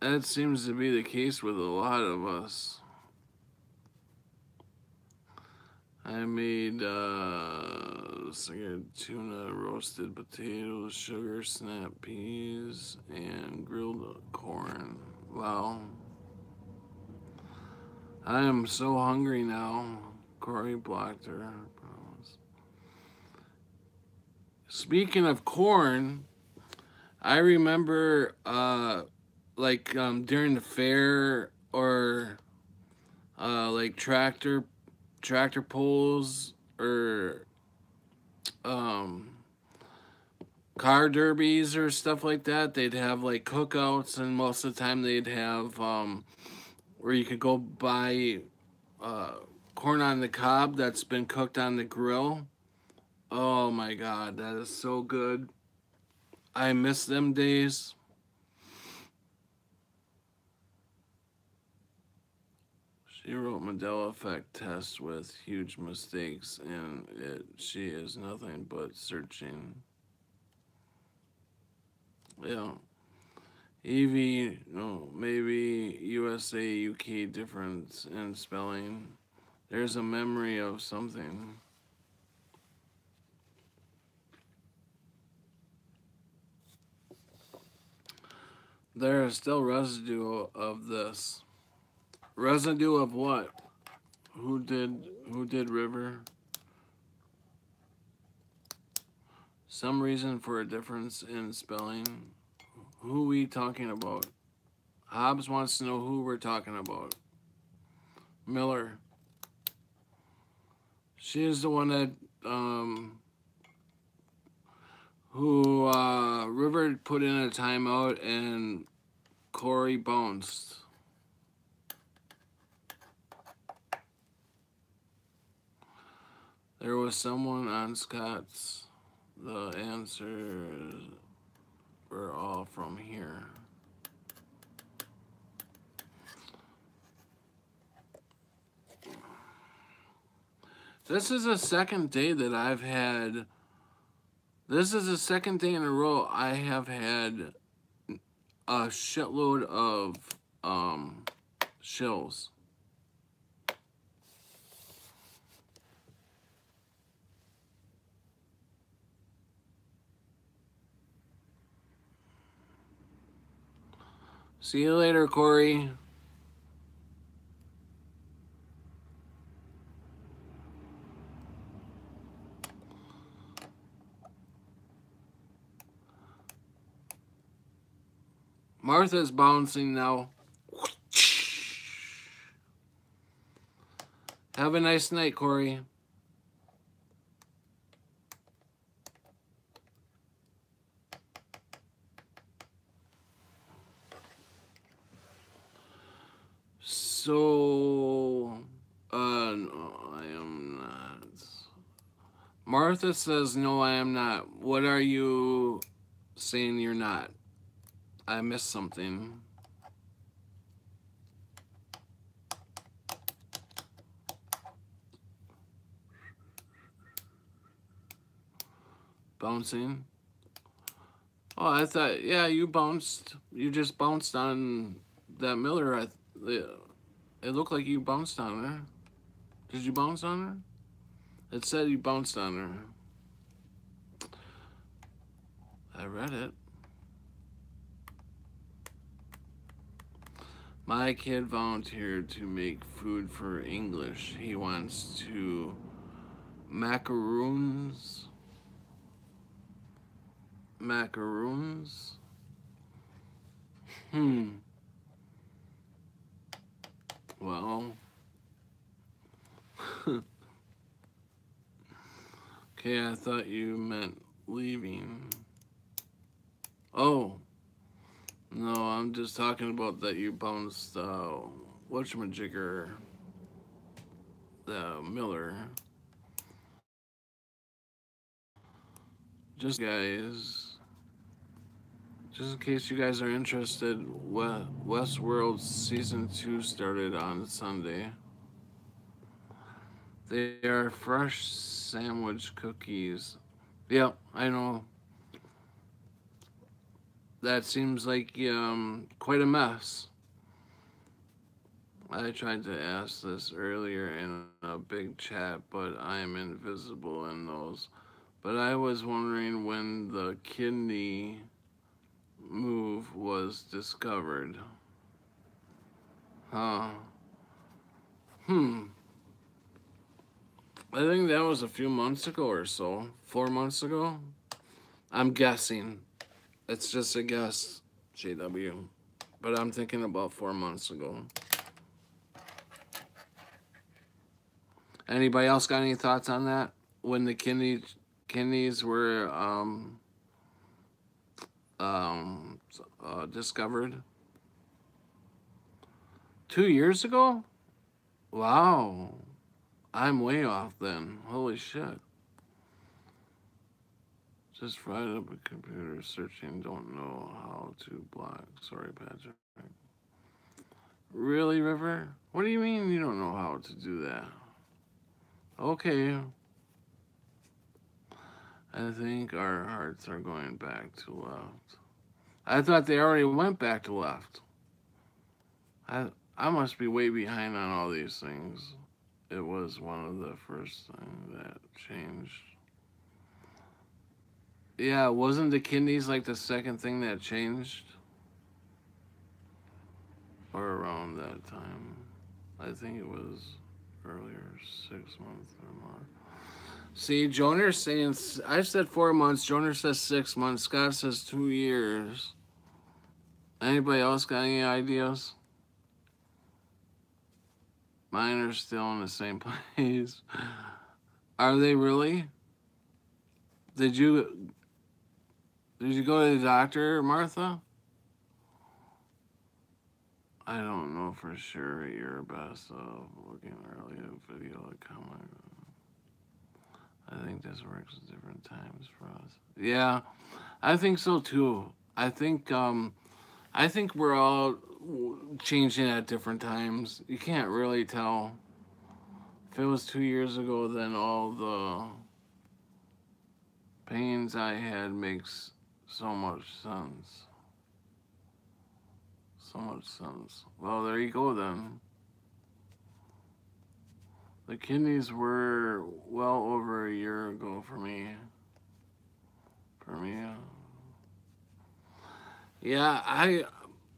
to be the case with a lot of us. I made tuna, roasted potatoes, sugar snap peas, and grilled corn. Wow. I am so hungry now. Corey blocked her. Speaking of corn, I remember during the fair or like tractor pulls or um car derbies or stuff like that. They'd have like cookouts, and most of the time they'd have where you could go buy uh, corn on the cob that's been cooked on the grill. Oh my god, that is so good. I miss them days. She wrote Mandela effect test with huge mistakes, and she is nothing but searching. Yeah. Evie, no, maybe USA, UK difference in spelling. There's a memory of something. There is still residue of this. Residue of what? Who did River? Some reason for a difference in spelling. Who we talking about? Hobbs wants to know who we're talking about. Miller. She is the one that who River put in a timeout and Corey bounced. There was someone on Scott's. The answers were all from here. This is the second day that I've had. This is the second day in a row I have had a shitload of shills. See you later, Corey. Martha's bouncing now. Have a nice night, Corey. So, no, I am not. Martha says, no, I am not. What are you saying you're not? I missed something. Bouncing. Oh, I thought, yeah, you bounced. You just bounced on that Miller. It looked like you bounced on her. Did you bounce on her? It said you bounced on her. I read it. My kid volunteered to make food for English. He wants to macaroons. Macaroons? Hmm. Well. Okay, I thought you meant leaving. Oh. No, I'm just talking about that you bounced, whatchamajigger, the Miller. Just guys, just in case you guys are interested, Westworld Season 2 started on Sunday. They are fresh sandwich cookies. Yep, I know. That seems like quite a mess. I tried to ask this earlier in a big chat, but I am invisible in those. But I was wondering when the kidney move was discovered. Huh. Hmm. I think that was a few months ago or so. 4 months ago. I'm guessing. It's just a guess, JW. But I'm thinking about 4 months ago. Anybody else got any thoughts on that? When the kidneys were um, discovered 2 years ago. Wow, I'm way off then. Holy shit! Just fried up a computer searching. Don't know how to block. Sorry, Patrick. Really, River? What do you mean you don't know how to do that? Okay. I think our hearts are going back to left. I thought they already went back to left. I I must be way behind on all these things. It was one of the first things that changed. Yeah, wasn't the kidneys like the second thing that changed? Or around that time? I think it was earlier, 6 months or more. See, Joner's saying, I said 4 months, Joner says 6 months, Scott says 2 years. Anybody else got any ideas? Mine are still in the same place. Are they really? Did you did you go to the doctor, Martha? I don't know for sure. You're best of looking early at video or comment. I think this works at different times for us. Yeah, I think so too. I think we're all changing at different times. You can't really tell. If it was 2 years ago, then all the pains I had makes so much sense. So much sense. Well, there you go then. The kidneys were well over a year ago for me. For me, yeah.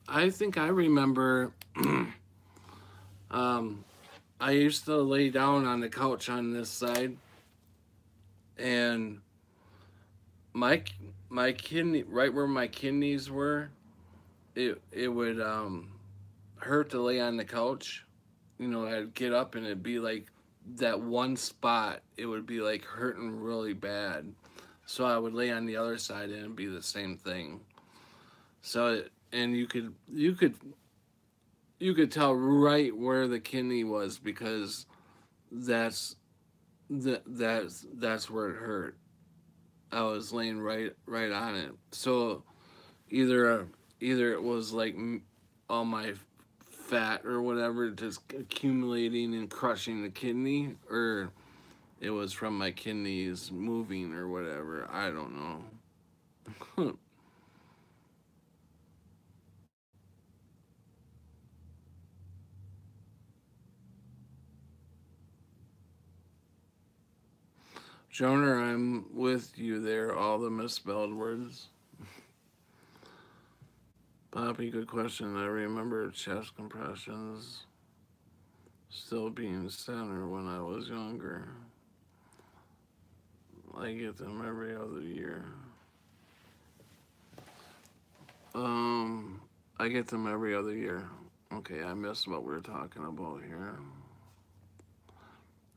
I think I remember. um, I used to lay down on the couch on this side, and my my kidney right where my kidneys were, it would hurt to lay on the couch. You know, I'd get up and it'd be like that one spot. It would be like hurting really bad. So I would lay on the other side and it'd be the same thing. So and you could tell right where the kidney was because that's that's where it hurt. I was laying right on it. So either either it was like all my fat or whatever just accumulating and crushing the kidney, or it was from my kidneys moving or whatever. I don't know. Jonah, I'm with you there. All the misspelled words. Poppy, good question. I remember chest compressions still being center when I was younger. I get them every other year. Um, I get them every other year. Okay, I missed what we are talking about here.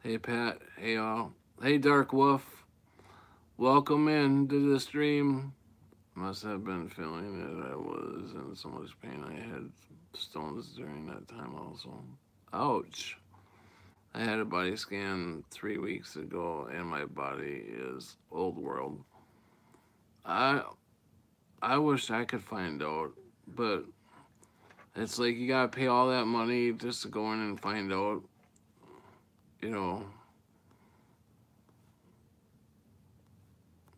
Hey Pat, hey all. Hey Dark Wolf, welcome in to the stream. Must have been feeling it. I was in so much pain. I had stones during that time also. Ouch. I had a body scan 3 weeks ago and my body is old world. I I wish I could find out, but it's like you gotta pay all that money just to go in and find out, you know.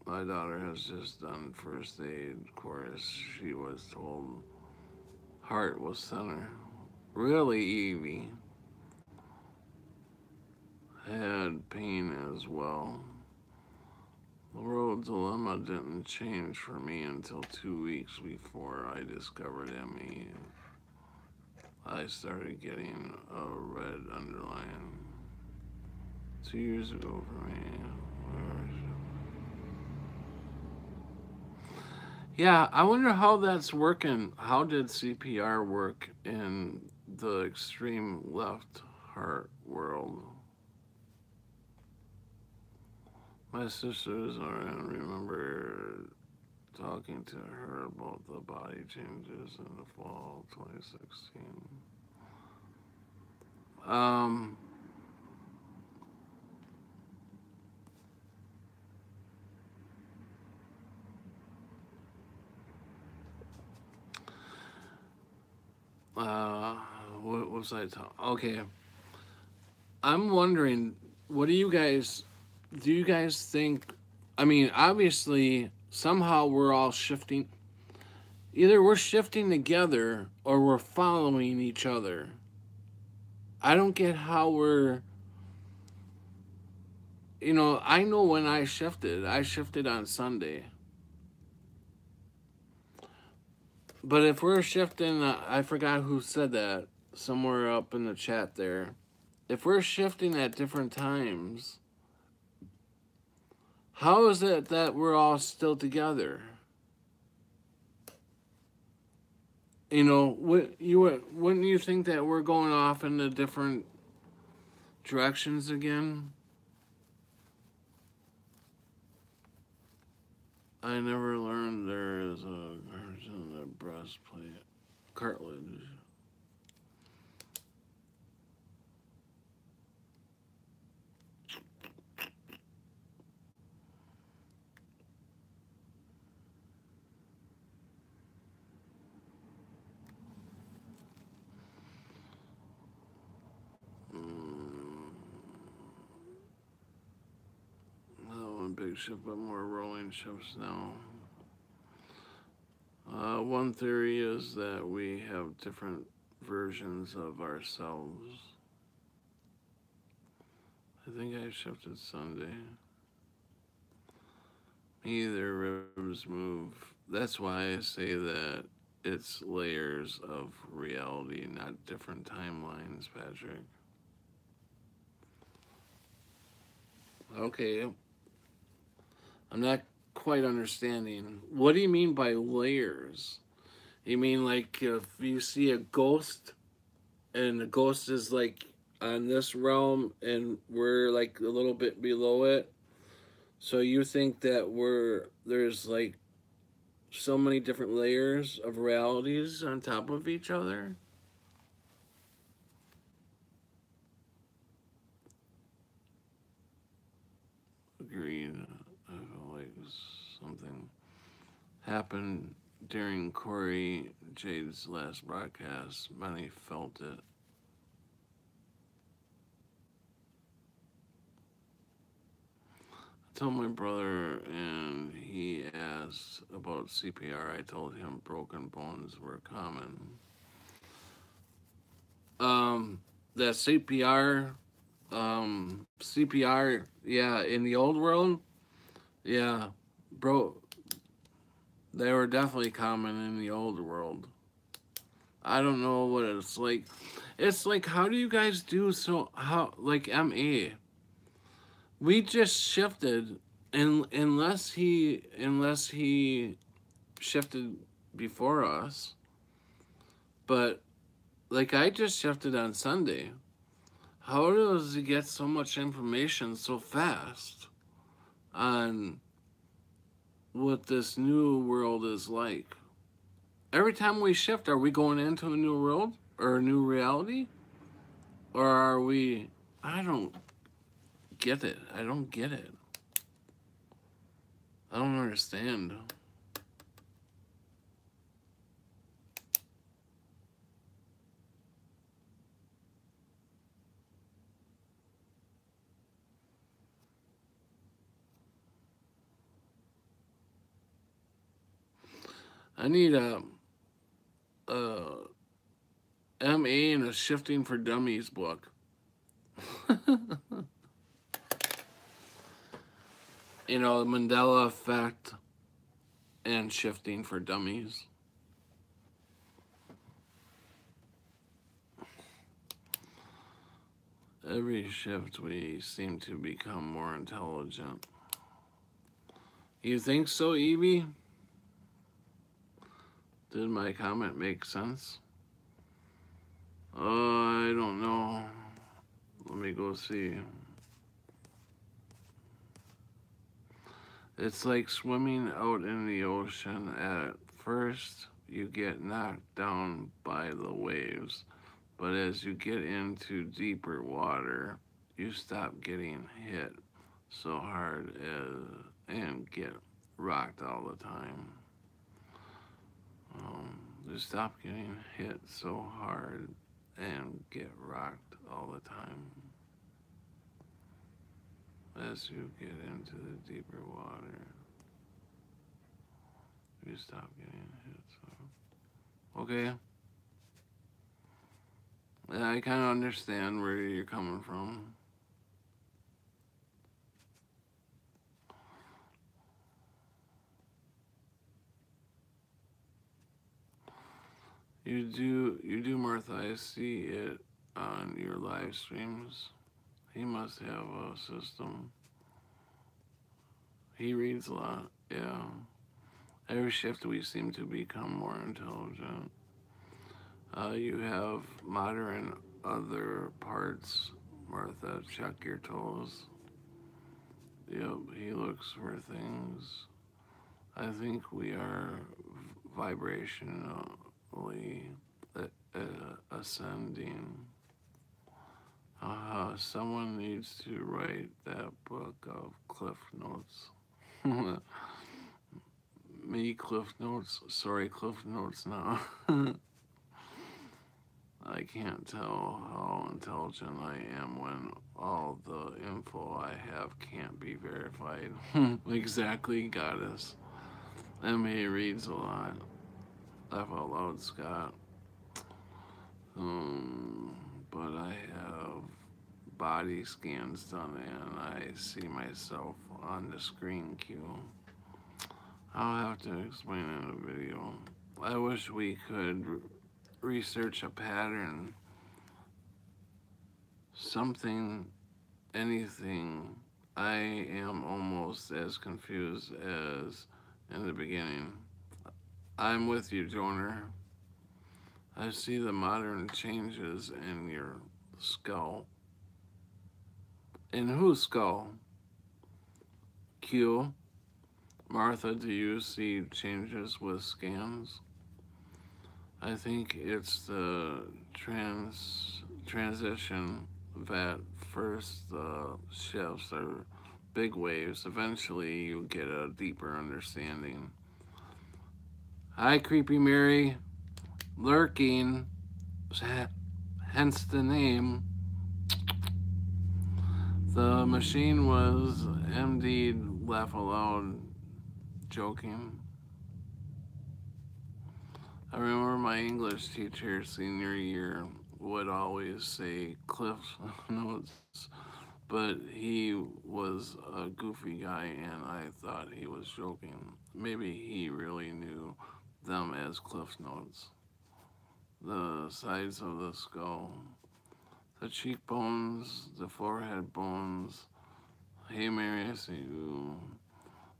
My daughter has just done first aid course. She was told heart was center. Really, Evie had pain as well. The road dilemma didn't change for me until 2 weeks before I discovered ME. I started getting a red underline 2 years ago for me. Yeah, I wonder how that's working. How did CPR work in the extreme left heart world? My sister's RN remember talking to her about the body changes in the fall of 2016. Um, uh, what was I talking? Okay, I'm wondering, what do you guys think? I mean, obviously, somehow we're all shifting. Either we're shifting together or we're following each other. I don't get how we're, I know when I shifted on Sunday. But if we're shifting, I forgot who said that, somewhere up in the chat there. If we're shifting at different times, how is it that we're all still together? Wouldn't you think that we're going off into different directions again? I never learned there is a in the breastplate cartilage. Mm, not one big ship, but more rolling ships now. One theory is that we have different versions of ourselves. I think I shifted Sunday. Either ribs move. That's why I say that it's layers of reality, not different timelines, Patrick. Okay, I'm not quite understanding. What do you mean by layers? You mean like if you see a ghost and the ghost is like on this realm and we're like a little bit below it? So you think that there's like so many different layers of realities on top of each other? Agreed. I feel like something happened during Corey Jade's last broadcast. Many felt it. I told my brother and he asked about CPR. I told him broken bones were common. That CPR, yeah, in the old world, yeah, bro, they were definitely common in the old world. I don't know what it's like. It's like, how do you guys do so? How, like, MA? We just shifted, and unless he shifted before us, but like I just shifted on Sunday. How does he get so much information so fast on what this new world is like? Every time we shift, are we going into a new world or a new reality? Or are we. I don't get it. I don't get it. I don't understand. I need a MA and a Shifting for Dummies book. The Mandela effect and Shifting for Dummies. Every shift we seem to become more intelligent. You think so, Evie? Did my comment make sense? I don't know. Let me go see. It's like swimming out in the ocean. At first, you get knocked down by the waves, but as you get into deeper water, you stop getting hit so hard and get rocked all the time. You stop getting hit so hard and get rocked all the time. As you get into the deeper water, you stop getting hit. So, okay. Yeah, I kind of understand where you're coming from. You do, Martha. I see it on your live streams. He must have a system. He reads a lot. Yeah. Every shift we seem to become more intelligent. You have modern other parts. Martha, check your toes. Yep, he looks for things. I think we are vibrationally ascending. Someone needs to write that book of Cliff Notes. Me, Cliff Notes? Sorry, Cliff Notes now. I can't tell how intelligent I am when all the info I have can't be verified. Exactly, goddess. M.A. reads a lot. Laugh out loud, Scott. But I have body scans done and I see myself on the screen queue. I'll have to explain in a video. I wish we could research a pattern, something, anything. I am almost as confused as in the beginning. I'm with you, Joner. I see the modern changes in your skull. In whose skull? Q. Martha, do you see changes with scans? I think it's the transition that first the shifts are big waves. Eventually, you get a deeper understanding. Hi, Creepy Mary. Lurking, hence the name. The machine was MD'd, laugh aloud, joking. I remember my English teacher senior year would always say Cliff Notes, but he was a goofy guy and I thought he was joking. Maybe he really knew them as Cliff Notes. The sides of the skull, the cheekbones, the forehead bones. Hey Mary, I see you.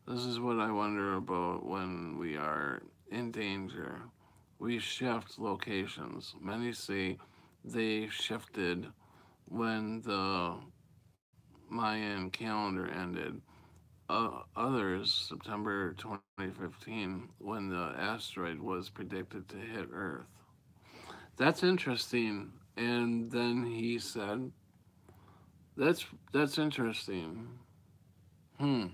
This is what I wonder about when we are in danger. We shift locations. Many say they shifted when the Mayan calendar ended. Others, September 2015, when the asteroid was predicted to hit Earth. That's interesting. And then he said, that's interesting. Hmm.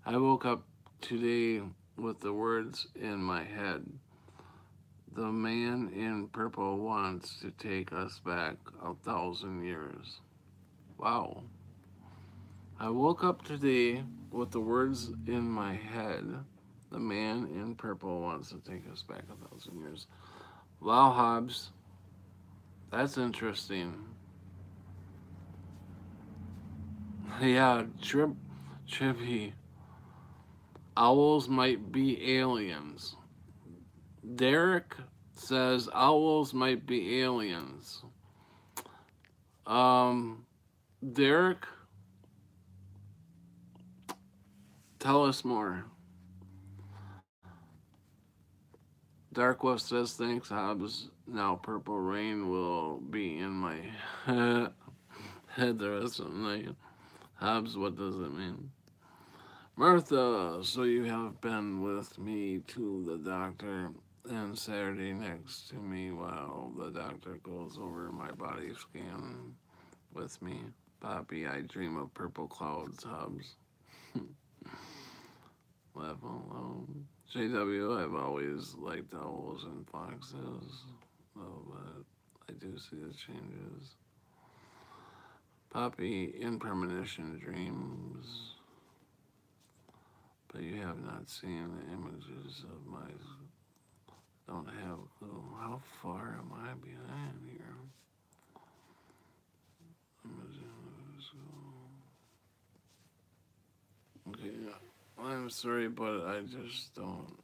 I woke up today with the words in my head. The man in purple wants to take us back 1,000 years. Wow. I woke up today with the words in my head. The man in purple wants to take us back 1,000 years. Wow, Hobbs. That's interesting. Yeah, Trippy. Owls might be aliens. Derek says owls might be aliens. Derek, tell us more. Dark West says thanks, Hobbs. Now Purple Rain will be in my head the rest of the night. Hobbs, what does it mean? Martha, so you have been with me to the doctor and Saturday next to me while the doctor goes over my body scan with me. Poppy, I dream of purple clouds, Hobbs. Laugh out loud. JW, I've always liked owls and foxes. Oh, but I do see the changes. Poppy, in premonition dreams. But you have not seen the images of my. Don't have a clue. How far am I behind here? Okay, I'm sorry, but I just don't.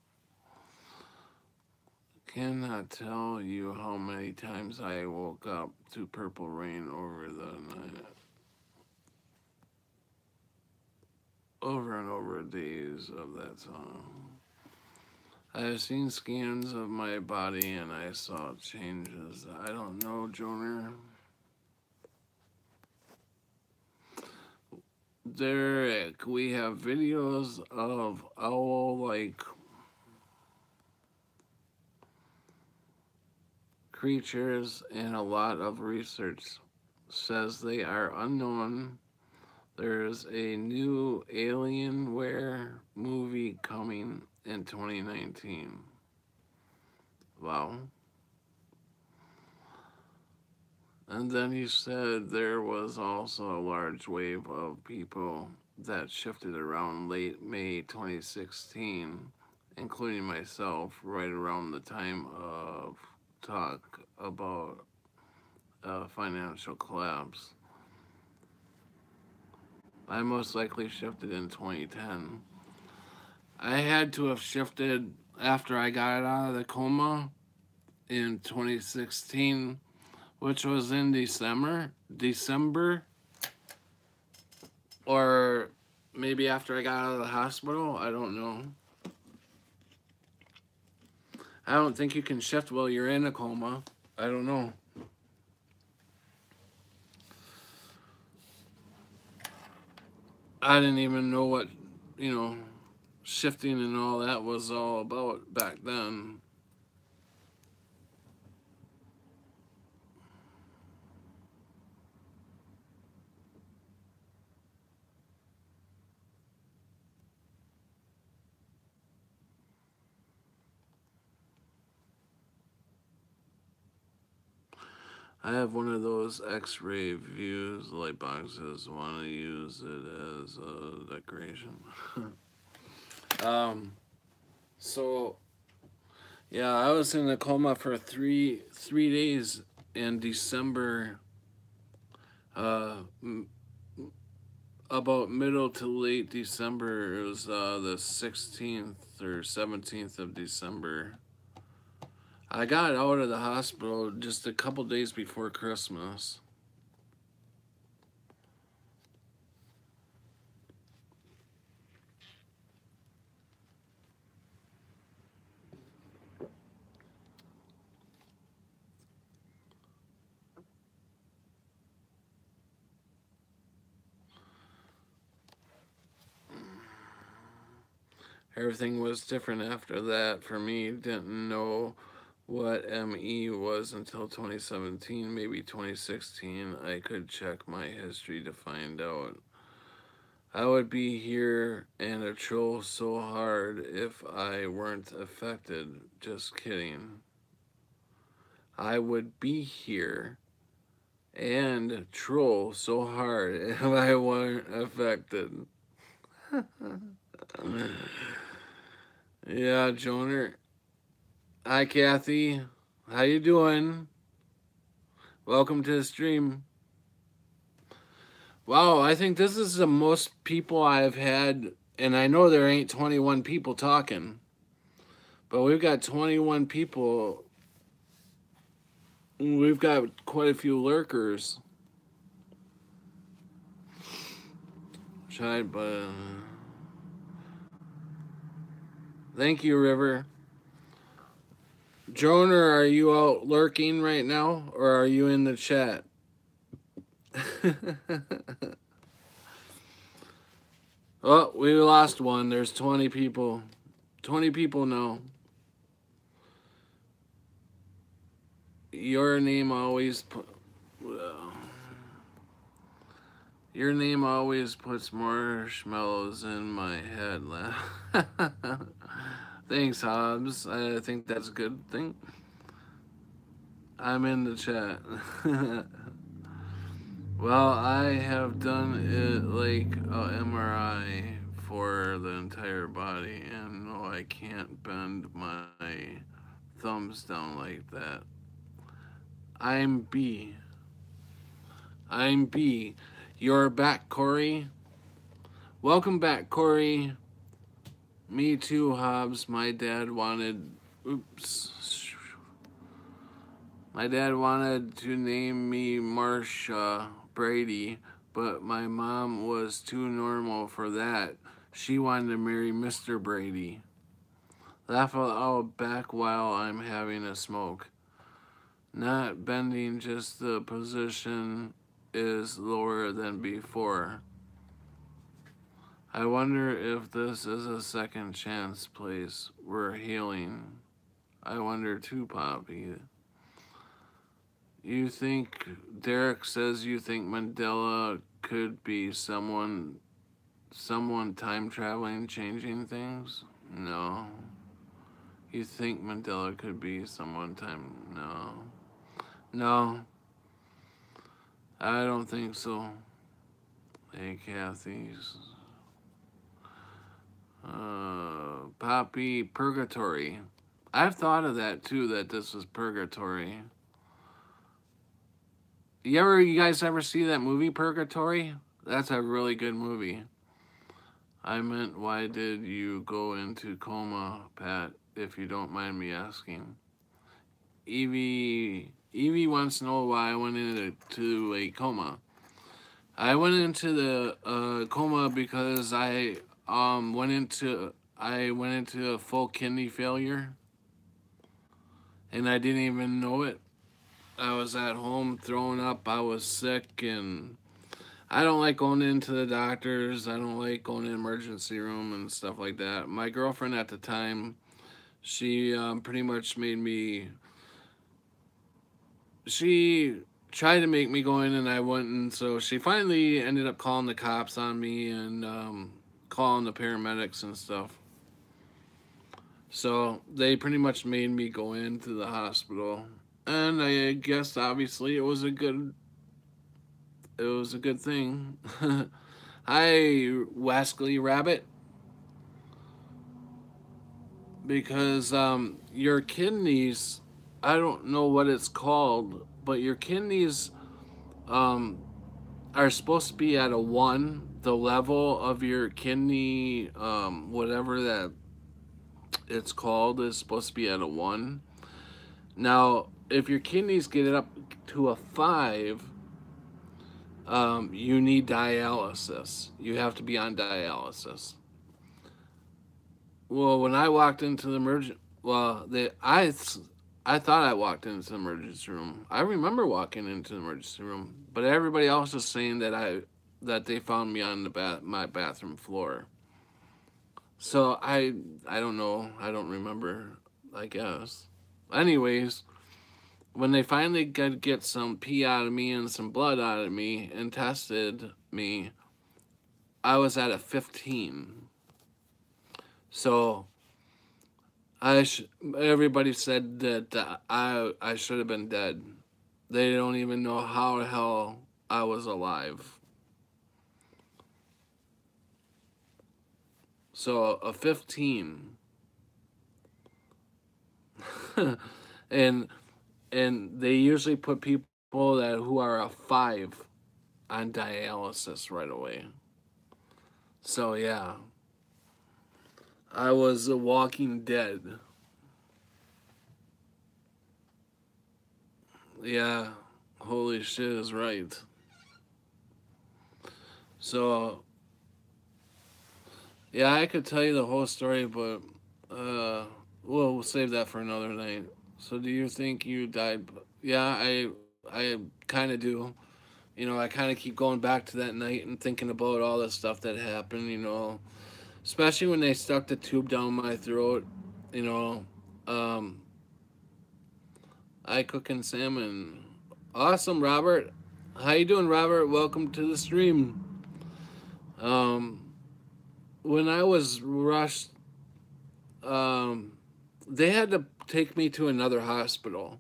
Cannot tell you how many times I woke up to Purple Rain over the night. Over and over days of that song. I have seen scans of my body and I saw changes. I don't know, Joner. Derek, we have videos of owl-like creatures and a lot of research says they are unknown. There's a new Alienware movie coming in 2019. Wow. And then he said there was also a large wave of people that shifted around late May 2016, including myself, right around the time of talk about financial collapse. I most likely shifted in 2010. I had to have shifted after I got out of the coma in 2016, which was in December, or maybe after I got out of the hospital. I don't know. I don't think you can shift while you're in a coma. I don't know. I didn't even know what, you know, shifting and all that was all about back then. I have one of those X-ray views light boxes. Want to use it as a decoration. um, so yeah, I was in a coma for three days in December. Uh, about middle to late December. It was the 16th or 17th of December. I got out of the hospital just a couple days before Christmas. Everything was different after that for me. Didn't know what ME was until 2017, maybe 2016. I could check my history to find out. I would be here and a troll so hard if I weren't affected. Just kidding. I would be here and troll so hard if I weren't affected. Yeah, Joner. Hi, Kathy. How you doing? Welcome to the stream. Wow, I think this is the most people I've had, and I know there ain't 21 people talking, but we've got 21 people. We've got quite a few lurkers. tried, but thank you, River. Joner, are you out lurking right now, or are you in the chat? Oh, we lost one. There's 20 people. 20 people know. Your name always your name always puts marshmallows in my head. Thanks, Hobbs. I think that's a good thing. I'm in the chat. Well, I have done it like a MRI for the entire body, and no, I can't bend my thumbs down like that. I'm B. I'm B. You're back, Corey. Welcome back, Corey. Me too, Hobbs. My dad wanted. Oops. My dad wanted to name me Marsha Brady, but my mom was too normal for that. She wanted to marry Mr. Brady. Laugh out back while I'm having a smoke. Not bending, just the position is lower than before. I wonder if this is a second chance place. We're healing. I wonder too, Poppy. You think, Derek says you think Mandela could be someone time traveling, changing things? No. You think Mandela could be someone time? No. No. I don't think so. Hey, Kathy. Poppy, Purgatory. I've thought of that too, that this was Purgatory. You guys ever see that movie, Purgatory? That's a really good movie. I meant, why did you go into coma, Pat, if you don't mind me asking? Evie wants to know why I went into a coma. I went into the coma because I went into a full kidney failure, and I didn't even know it. I was at home throwing up. I was sick, and I don't like going into the doctors. I don't like going to the emergency room and stuff like that. My girlfriend at the time, she pretty much made me. She tried to make me go in, and I wouldn't. So she finally ended up calling the cops on me and calling the paramedics and stuff. So they pretty much made me go into the hospital, and I guess obviously it was a good thing. Hi, Wascally Rabbit. Because your kidneys, I don't know what it's called, but your kidneys are supposed to be at a 1. The level of your kidney, whatever that it's called, is supposed to be at a 1. Now, if your kidneys get it up to a 5, you need dialysis. You have to be on dialysis. Well, when I walked into the I thought I walked into the emergency room. I remember walking into the emergency room, but everybody else was saying that they found me on my bathroom floor. So I don't know. I don't remember. I guess. Anyways, when they finally could get some pee out of me and some blood out of me and tested me, I was at a 15. So everybody said that I should have been dead. They don't even know how the hell I was alive. So a 15. and they usually put people who are a 5 on dialysis right away. So yeah, I was a walking dead. Yeah, holy shit is right. So Yeah, I could tell you the whole story, but uh, we'll save that for another night. So, do you think you died? Yeah, I kind of do. You know, I kind of keep going back to that night and thinking about all the stuff that happened. Especially when they stuck the tube down my throat. You know, um, I cooking salmon. Awesome, Robert. How you doing, Robert? Welcome to the stream. Um, when I was rushed, um, they had to take me to another hospital.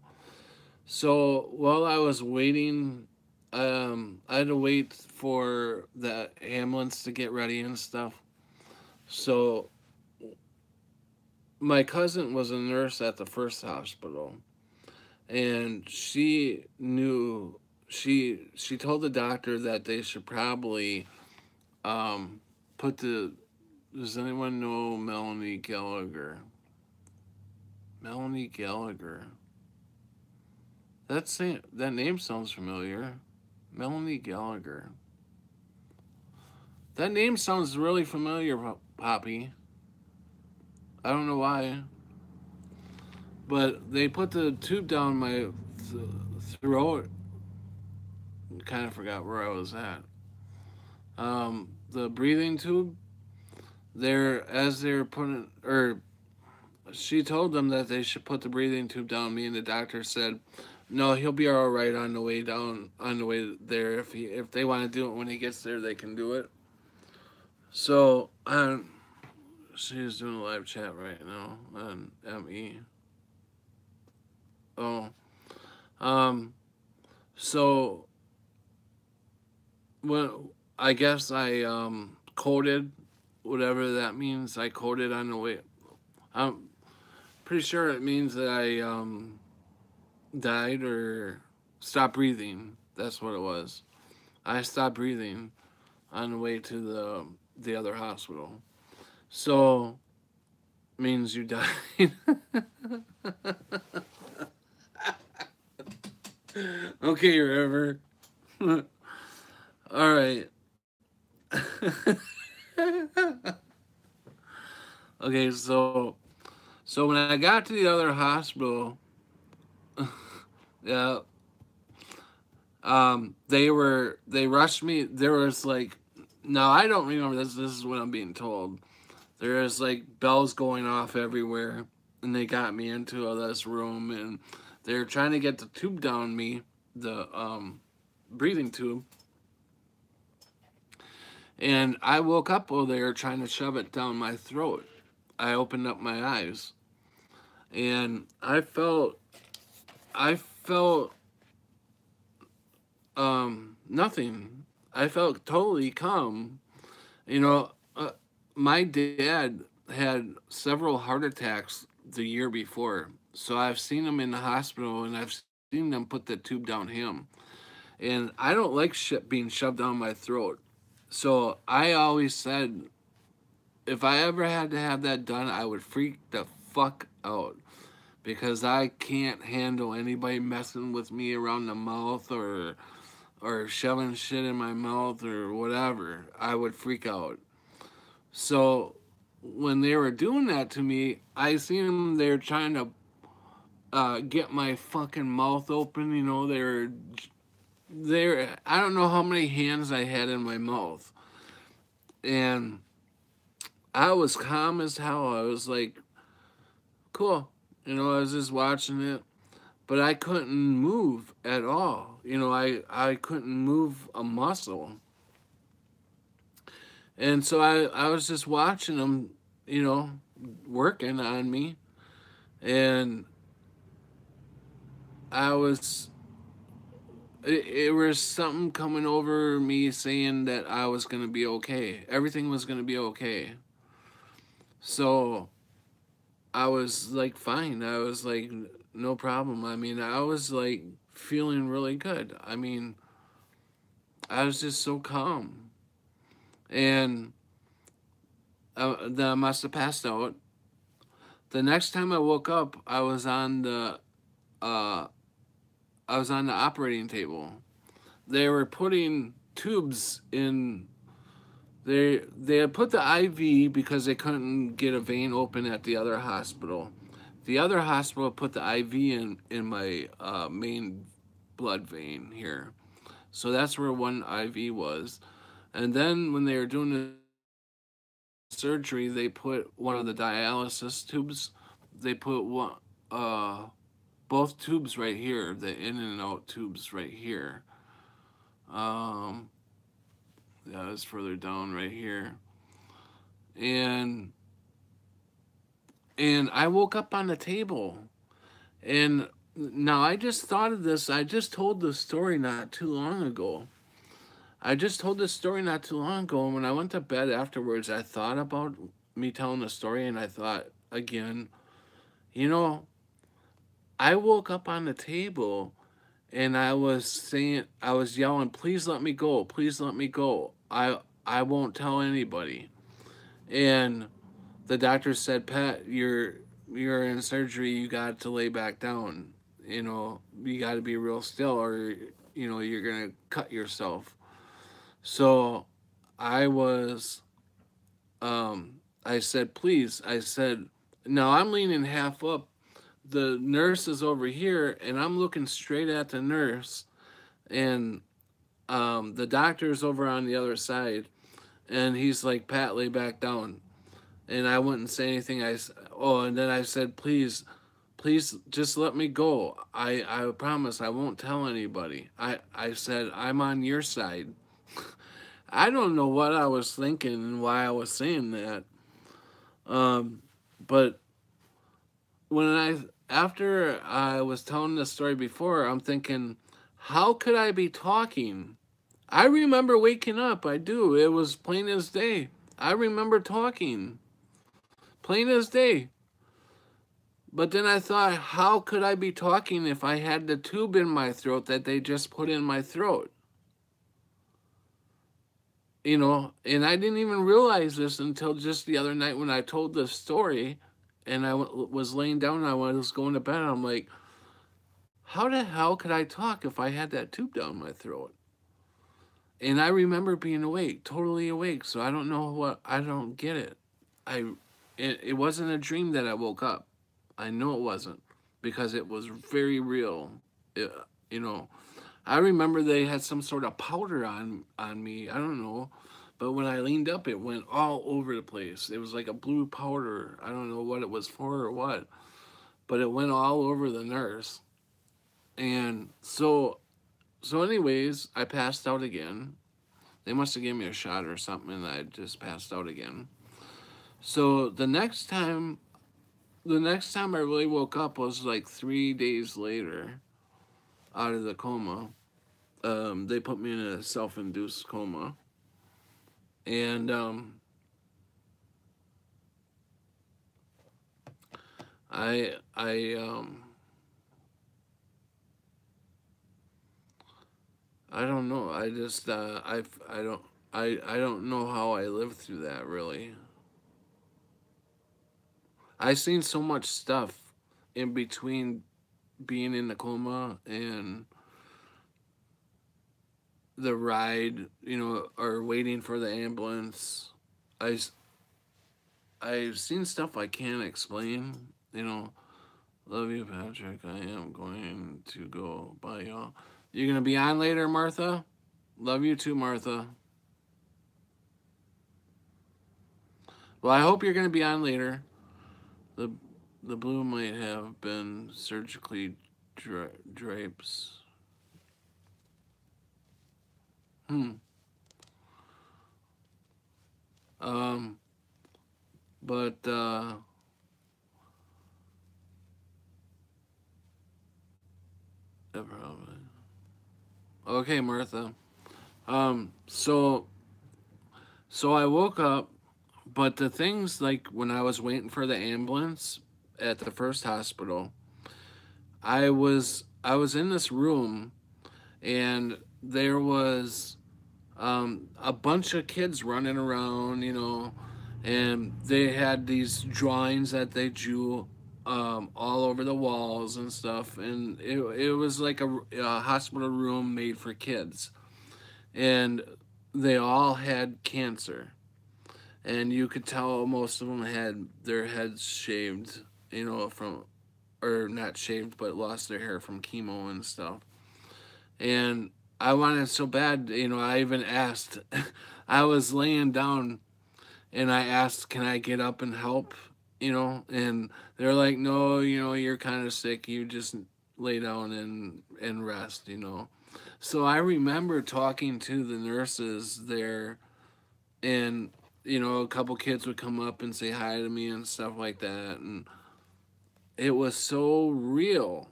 So while I was waiting, I had to wait for the ambulance to get ready and stuff. So my cousin was a nurse at the first hospital, and she told the doctor that they should probably um, put the. Does anyone know Melanie Gallagher? Melanie Gallagher. That name sounds familiar. Melanie Gallagher. That name sounds really familiar, Poppy. I don't know why, but they put the tube down my throat. Kind of forgot where I was at. The breathing tube. They're putting, or she told them that they should put the breathing tube down me, and the doctor said, "No, he'll be all right on the way down, on the way there. If they want to do it when he gets there, they can do it." So, she's doing a live chat right now on ME. Oh, um, so well, I guess I coded whatever that means. I coded on the way. I'm pretty sure it means that I died or stopped breathing. That's what it was. I stopped breathing on the way to the other hospital. So means you died. Okay, River. All right. Okay, so when I got to the other hospital, yeah, they rushed me. There was like, no, I don't remember this. This is what I'm being told. There was like bells going off everywhere, and they got me into this room, and they were trying to get the tube down me, the breathing tube, and I woke up while they were trying to shove it down my throat. I opened up my eyes, and I felt nothing. I felt totally calm. You know, my dad had several heart attacks the year before, so I've seen him in the hospital, and I've seen them put the tube down him. And I don't like shit being shoved down my throat. So I always said, if I ever had to have that done, I would freak the fuck out because I can't handle anybody messing with me around the mouth or shoving shit in my mouth or whatever. I would freak out. So when they were doing that to me, I seen them. They're trying to get my fucking mouth open. They're. I don't know how many hands I had in my mouth, and I was calm as hell. I was like, cool. I was just watching it, but I couldn't move at all. I couldn't move a muscle. And so I was just watching them, you know, working on me. And I was, it was something coming over me saying that I was going to be okay. Everything was going to be okay. So I was like, fine. I was like, no problem. I mean, I was like feeling really good. I mean, I was just so calm. And then I must have passed out. The next time I woke up, uh, I was on the operating table. They were putting tubes in. they had put the IV because they couldn't get a vein open at the other hospital. The other hospital put the IV in my main blood vein here. So that's where one IV was. And then when they were doing the surgery, they put one of the dialysis tubes. They put one, both tubes right here, the in and out tubes right here. Um, that is further down right here, and I woke up on the table, and now I just thought of this. I just told this story not too long ago. I just told this story not too long ago, and when I went to bed afterwards, I thought about me telling the story, and I thought again, you know, I woke up on the table and I was saying, I was yelling, please let me go, please let me go. I won't tell anybody. And the doctor said, Pat, you're in surgery, you got to lay back down. You know, you got to be real still, or you're gonna cut yourself. So I was, I said, please. I said, now I'm leaning half up. The nurse is over here, and I'm looking straight at the nurse, and the doctor's over on the other side, and he's like, Pat, lay back down. And I wouldn't say anything. And then I said, please, just let me go. I promise I won't tell anybody. I said, I'm on your side. I don't know what I was thinking and why I was saying that. But after I was telling this story before, I'm thinking, how could I be talking? I remember waking up. I do. It was plain as day. I remember talking. Plain as day. But then I thought, how could I be talking if I had the tube in my throat that they just put in my throat? And I didn't even realize this until just the other night when I told this story and I was laying down and I was going to bed. I'm like, how the hell could I talk if I had that tube down my throat? And I remember being awake, totally awake. So I don't know I don't get it. It wasn't a dream that I woke up. I know it wasn't because it was very real. It, you know, I remember they had some sort of powder on me. I don't know. But when I leaned up, it went all over the place. It was like a blue powder. I don't know what it was for or what. But it went all over the nurse. And so anyways, I passed out again. They must have given me a shot or something, and I just passed out again. So the next time I really woke up was like 3 days later, out of the coma. They put me in a self-induced coma, and I don't know. I don't know how I lived through that really. I seen so much stuff in between being in the coma and the ride, or waiting for the ambulance. I I've seen stuff I can't explain. Love you, Patrick. I am going to go. Bye, y'all. You gonna be on later, Martha? Love you too, Martha. Well, I hope you're gonna be on later. The the blue might have been surgically drapes. Hmm. Um. But probably. Okay, Martha. So I woke up, but the things like when I was waiting for the ambulance at the first hospital, I was in this room, and there was a bunch of kids running around, and they had these drawings that they drew all over the walls and stuff, and it was like a hospital room made for kids, and they all had cancer. and you could tell most of them had their heads shaved, from, or not shaved, but lost their hair from chemo and stuff. And I wanted so bad, I even asked, I was laying down and I asked, can I get up and help? And they're like, no, you're kind of sick. You just lay down and rest. So I remember talking to the nurses there, and, a couple kids would come up and say hi to me and stuff like that. And it was so real.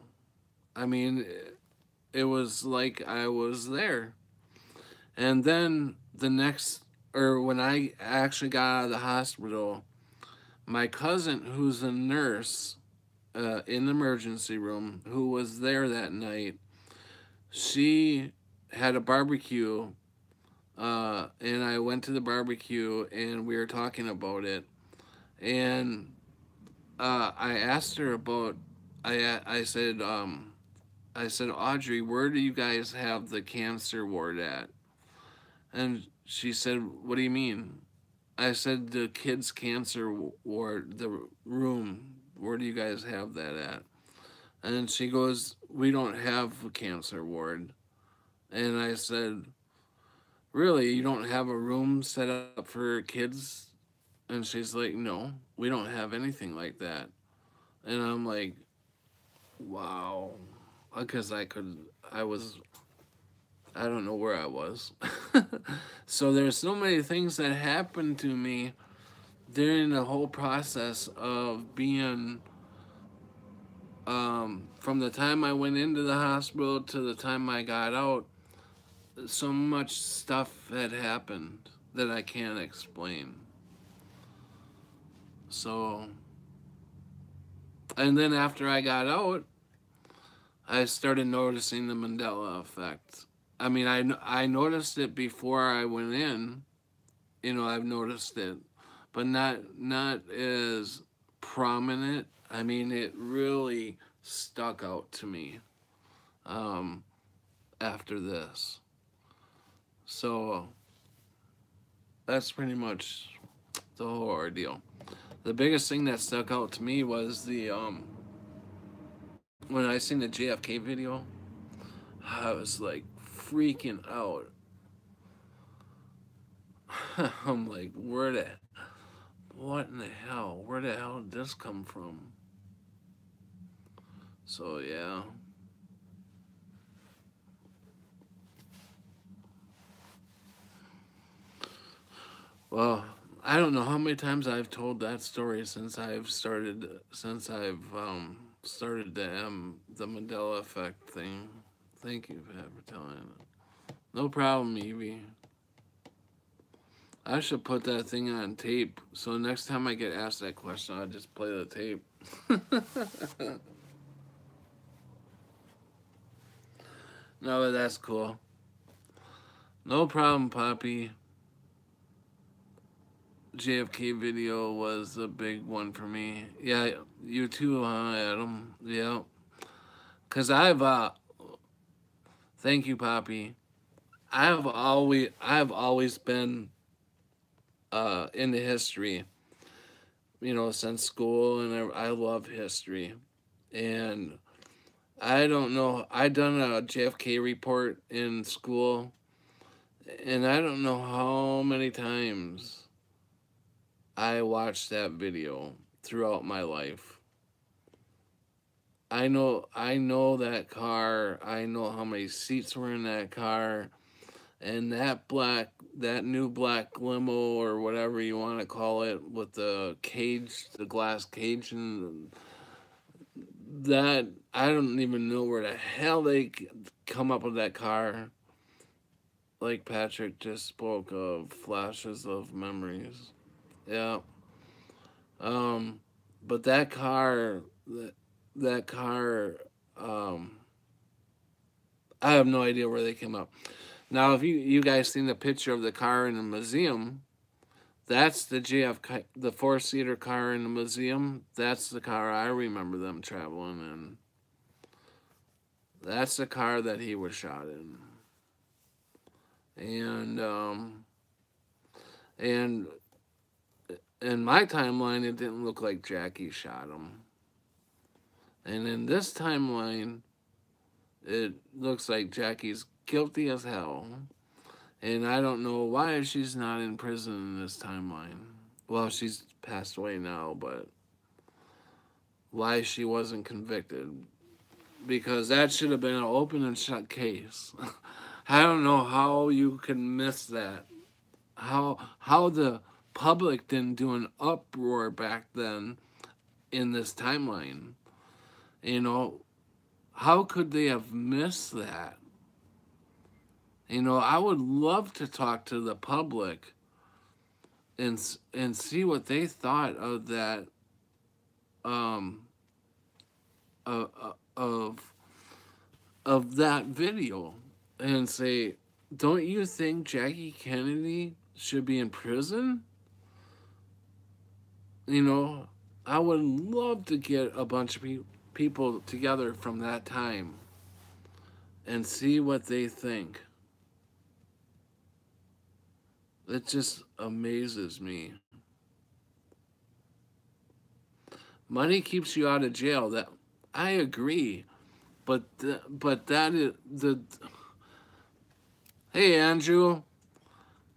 I mean, it was like I was there. And then when I actually got out of the hospital, my cousin, who's a nurse in the emergency room, who was there that night, she had a barbecue, and I went to the barbecue, and we were talking about it. And I asked her about, I said, Audrey, where do you guys have the cancer ward at? And she said, what do you mean? I said, the kids' cancer ward, the room, where do you guys have that at? And she goes, we don't have a cancer ward. And I said, really? You don't have a room set up for kids? And she's like, no, we don't have anything like that. And I'm like, wow. Because I don't know where I was. So there's so many things that happened to me during the whole process of being, from the time I went into the hospital to the time I got out. So much stuff had happened that I can't explain. So, and then after I got out, I started noticing the Mandela effect. I mean, I noticed it before I went in. I've noticed it, but not as prominent. I mean, it really stuck out to me um, after this. So that's pretty much the whole ordeal. The biggest thing that stuck out to me was the when I seen the JFK video. I was like freaking out. I'm like, what in the hell? Where the hell did this come from? So yeah. Well, I don't know how many times I've told that story since I've started the Mandela effect thing. Thank you for telling it. No problem, Evie. I should put that thing on tape so next time I get asked that question, I'll just play the tape. No, but that's cool. No problem, Poppy. JFK video was a big one for me. Yeah, you too, huh, Adam? Yeah. Cause thank you, Poppy. I've always been into history. Since school, and I love history. And I don't know. I done a JFK report in school, and I don't know how many times I watched that video throughout my life. I know that car. I know how many seats were in that car, and that new black limo or whatever you want to call it with the glass cage, and that I don't even know where the hell they come up with that car. Like Patrick just spoke of flashes of memories. Yeah. Um, but that car, um, I have no idea where they came up. Now, if you guys seen the picture of the car in the museum, that's the 4-seater car in the museum. That's the car I remember them traveling in. That's the car that he was shot in. And and in my timeline, it didn't look like Jackie shot him. And in this timeline, it looks like Jackie's guilty as hell. And I don't know why she's not in prison in this timeline. Well, she's passed away now, but why she wasn't convicted. Because that should have been an open and shut case. I don't know how you can miss that. How the public didn't do an uproar back then in this timeline. You know, how could they have missed that? You know, I would love to talk to the public and see what they thought of that um uh, uh, of that video and say, don't you think Jackie Kennedy should be in prison? You know, I would love to get a bunch of people together from that time and see what they think. It just amazes me. Money keeps you out of jail. That I agree, but that is the. Hey Andrew,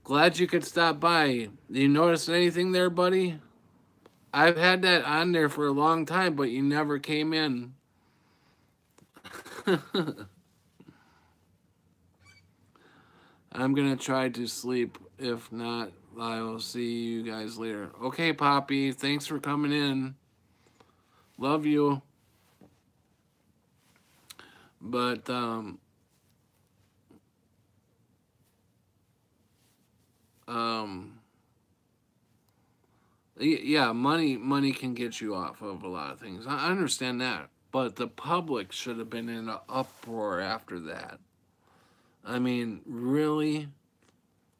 glad you could stop by. You notice anything there, buddy? I've had that on there for a long time, but you never came in. I'm gonna try to sleep. If not, I will see you guys later. Okay, Poppy. Thanks for coming in. Love you. But um yeah, money can get you off of a lot of things. I understand that. But the public should have been in an uproar after that. I mean, really?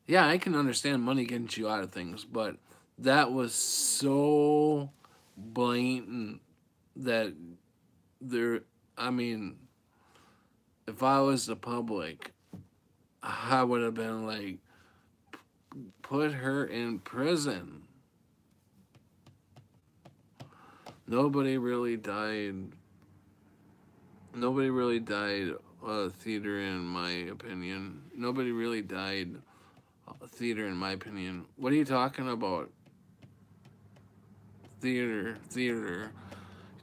Yeah, I can understand money getting you out of things, but that was so blatant that there, I mean, if I was the public, I would have been like, put her in prison. Nobody really died. Nobody really died theater, in my opinion. Nobody really died theater, in my opinion. What are you talking about? Theater. You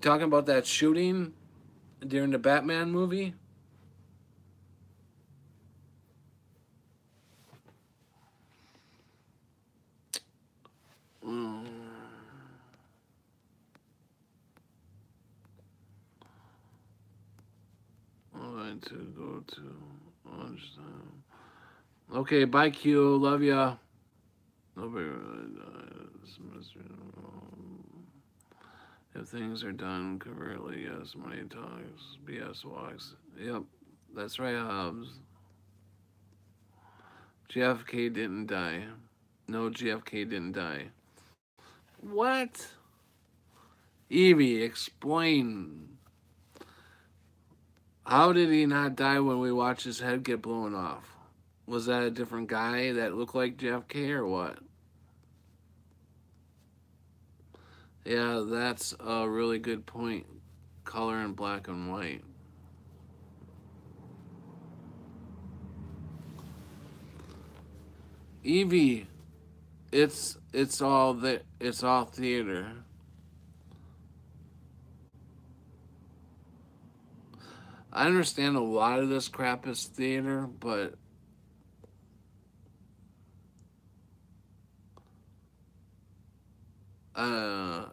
talking about that shooting during the Batman movie? Mm. I want to go to lunchtime. Okay, bye, Q. Love ya. Nobody really dies. If things are done covertly, yes, money talks, BS walks. Yep, that's right, Hobbs. JFK didn't die. No, JFK didn't die. What? Evie, explain. How did he not die when we watched his head get blown off? Was that a different guy that looked like JFK or what? Yeah, that's a really good point. Color in black and white. Evie, it's all theater. I understand a lot of this crap is theater, but uh,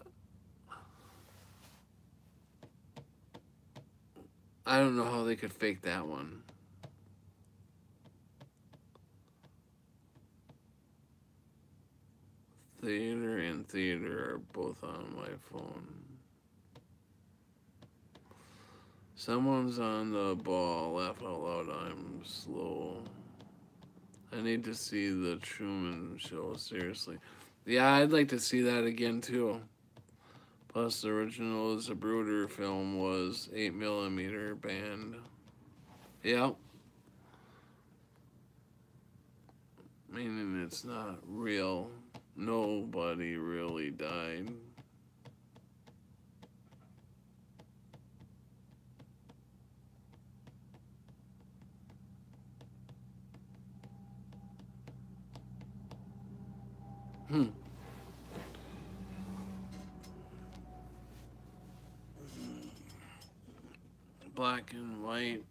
I don't know how they could fake that one. Theater and theater are both on my phone. Someone's on the ball. Laugh out loud. I'm slow. I need to see the Truman Show, seriously. Yeah, I'd like to see that again, too. Plus, the original Zapruder film was 8mm band. Yep. Meaning it's not real. Nobody really died. Hmm. Black and white.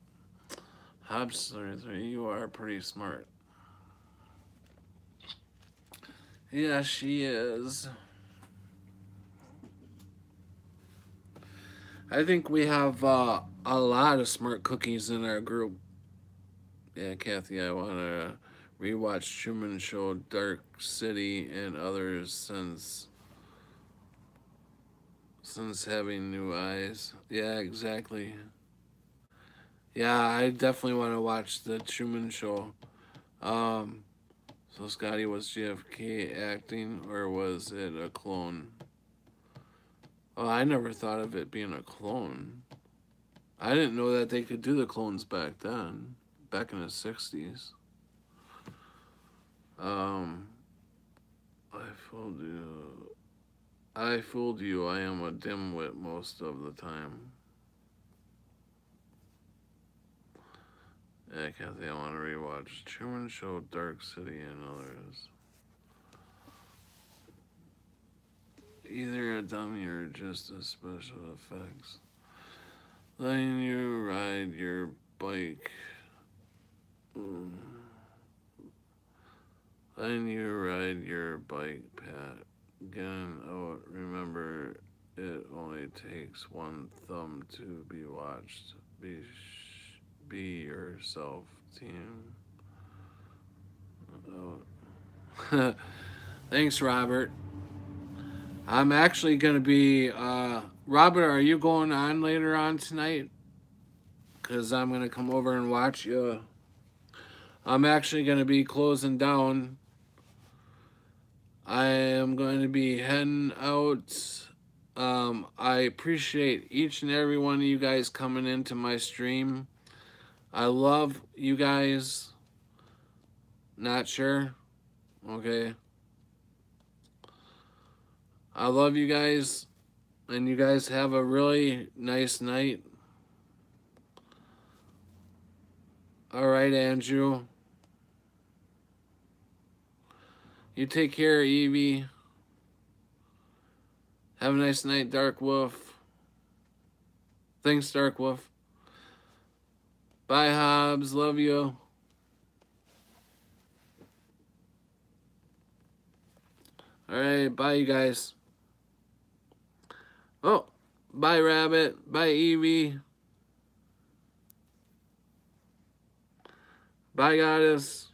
Hobster, you are pretty smart. Yeah, she is. I think we have a lot of smart cookies in our group. Yeah, Kathy, I want to rewatch Truman Show, Dark City, and others since having new eyes. Yeah, exactly. Yeah, I definitely want to watch the Truman Show. Um, so Scotty, was JFK acting or was it a clone? Oh, I never thought of it being a clone. I didn't know that they could do the clones back then, back in the 60s. Um, I fooled you. I fooled you. I am a dimwit most of the time. Yeah, Kathy, I want to rewatch Truman Show, Dark City, and others. Either a dummy or just a special effects. Letting you ride your bike. Mm. Letting you ride your bike, Pat. Again, oh, remember, it only takes one thumb to be watched. Be yourself, team. Oh. Thanks, Robert. I'm actually going to be. Robert, are you going on later on tonight? Because I'm going to come over and watch you. I'm actually going to be closing down. I am going to be heading out. I appreciate each and every one of you guys coming into my stream. I love you guys. Not sure? Okay. I love you guys. And you guys have a really nice night. All right, Andrew. You take care, Evie. Have a nice night, Dark Wolf. Thanks, Dark Wolf. Bye, Hobbs. Love you. All right, bye, you guys. Oh, bye, Rabbit. Bye, Evie. Bye, Goddess.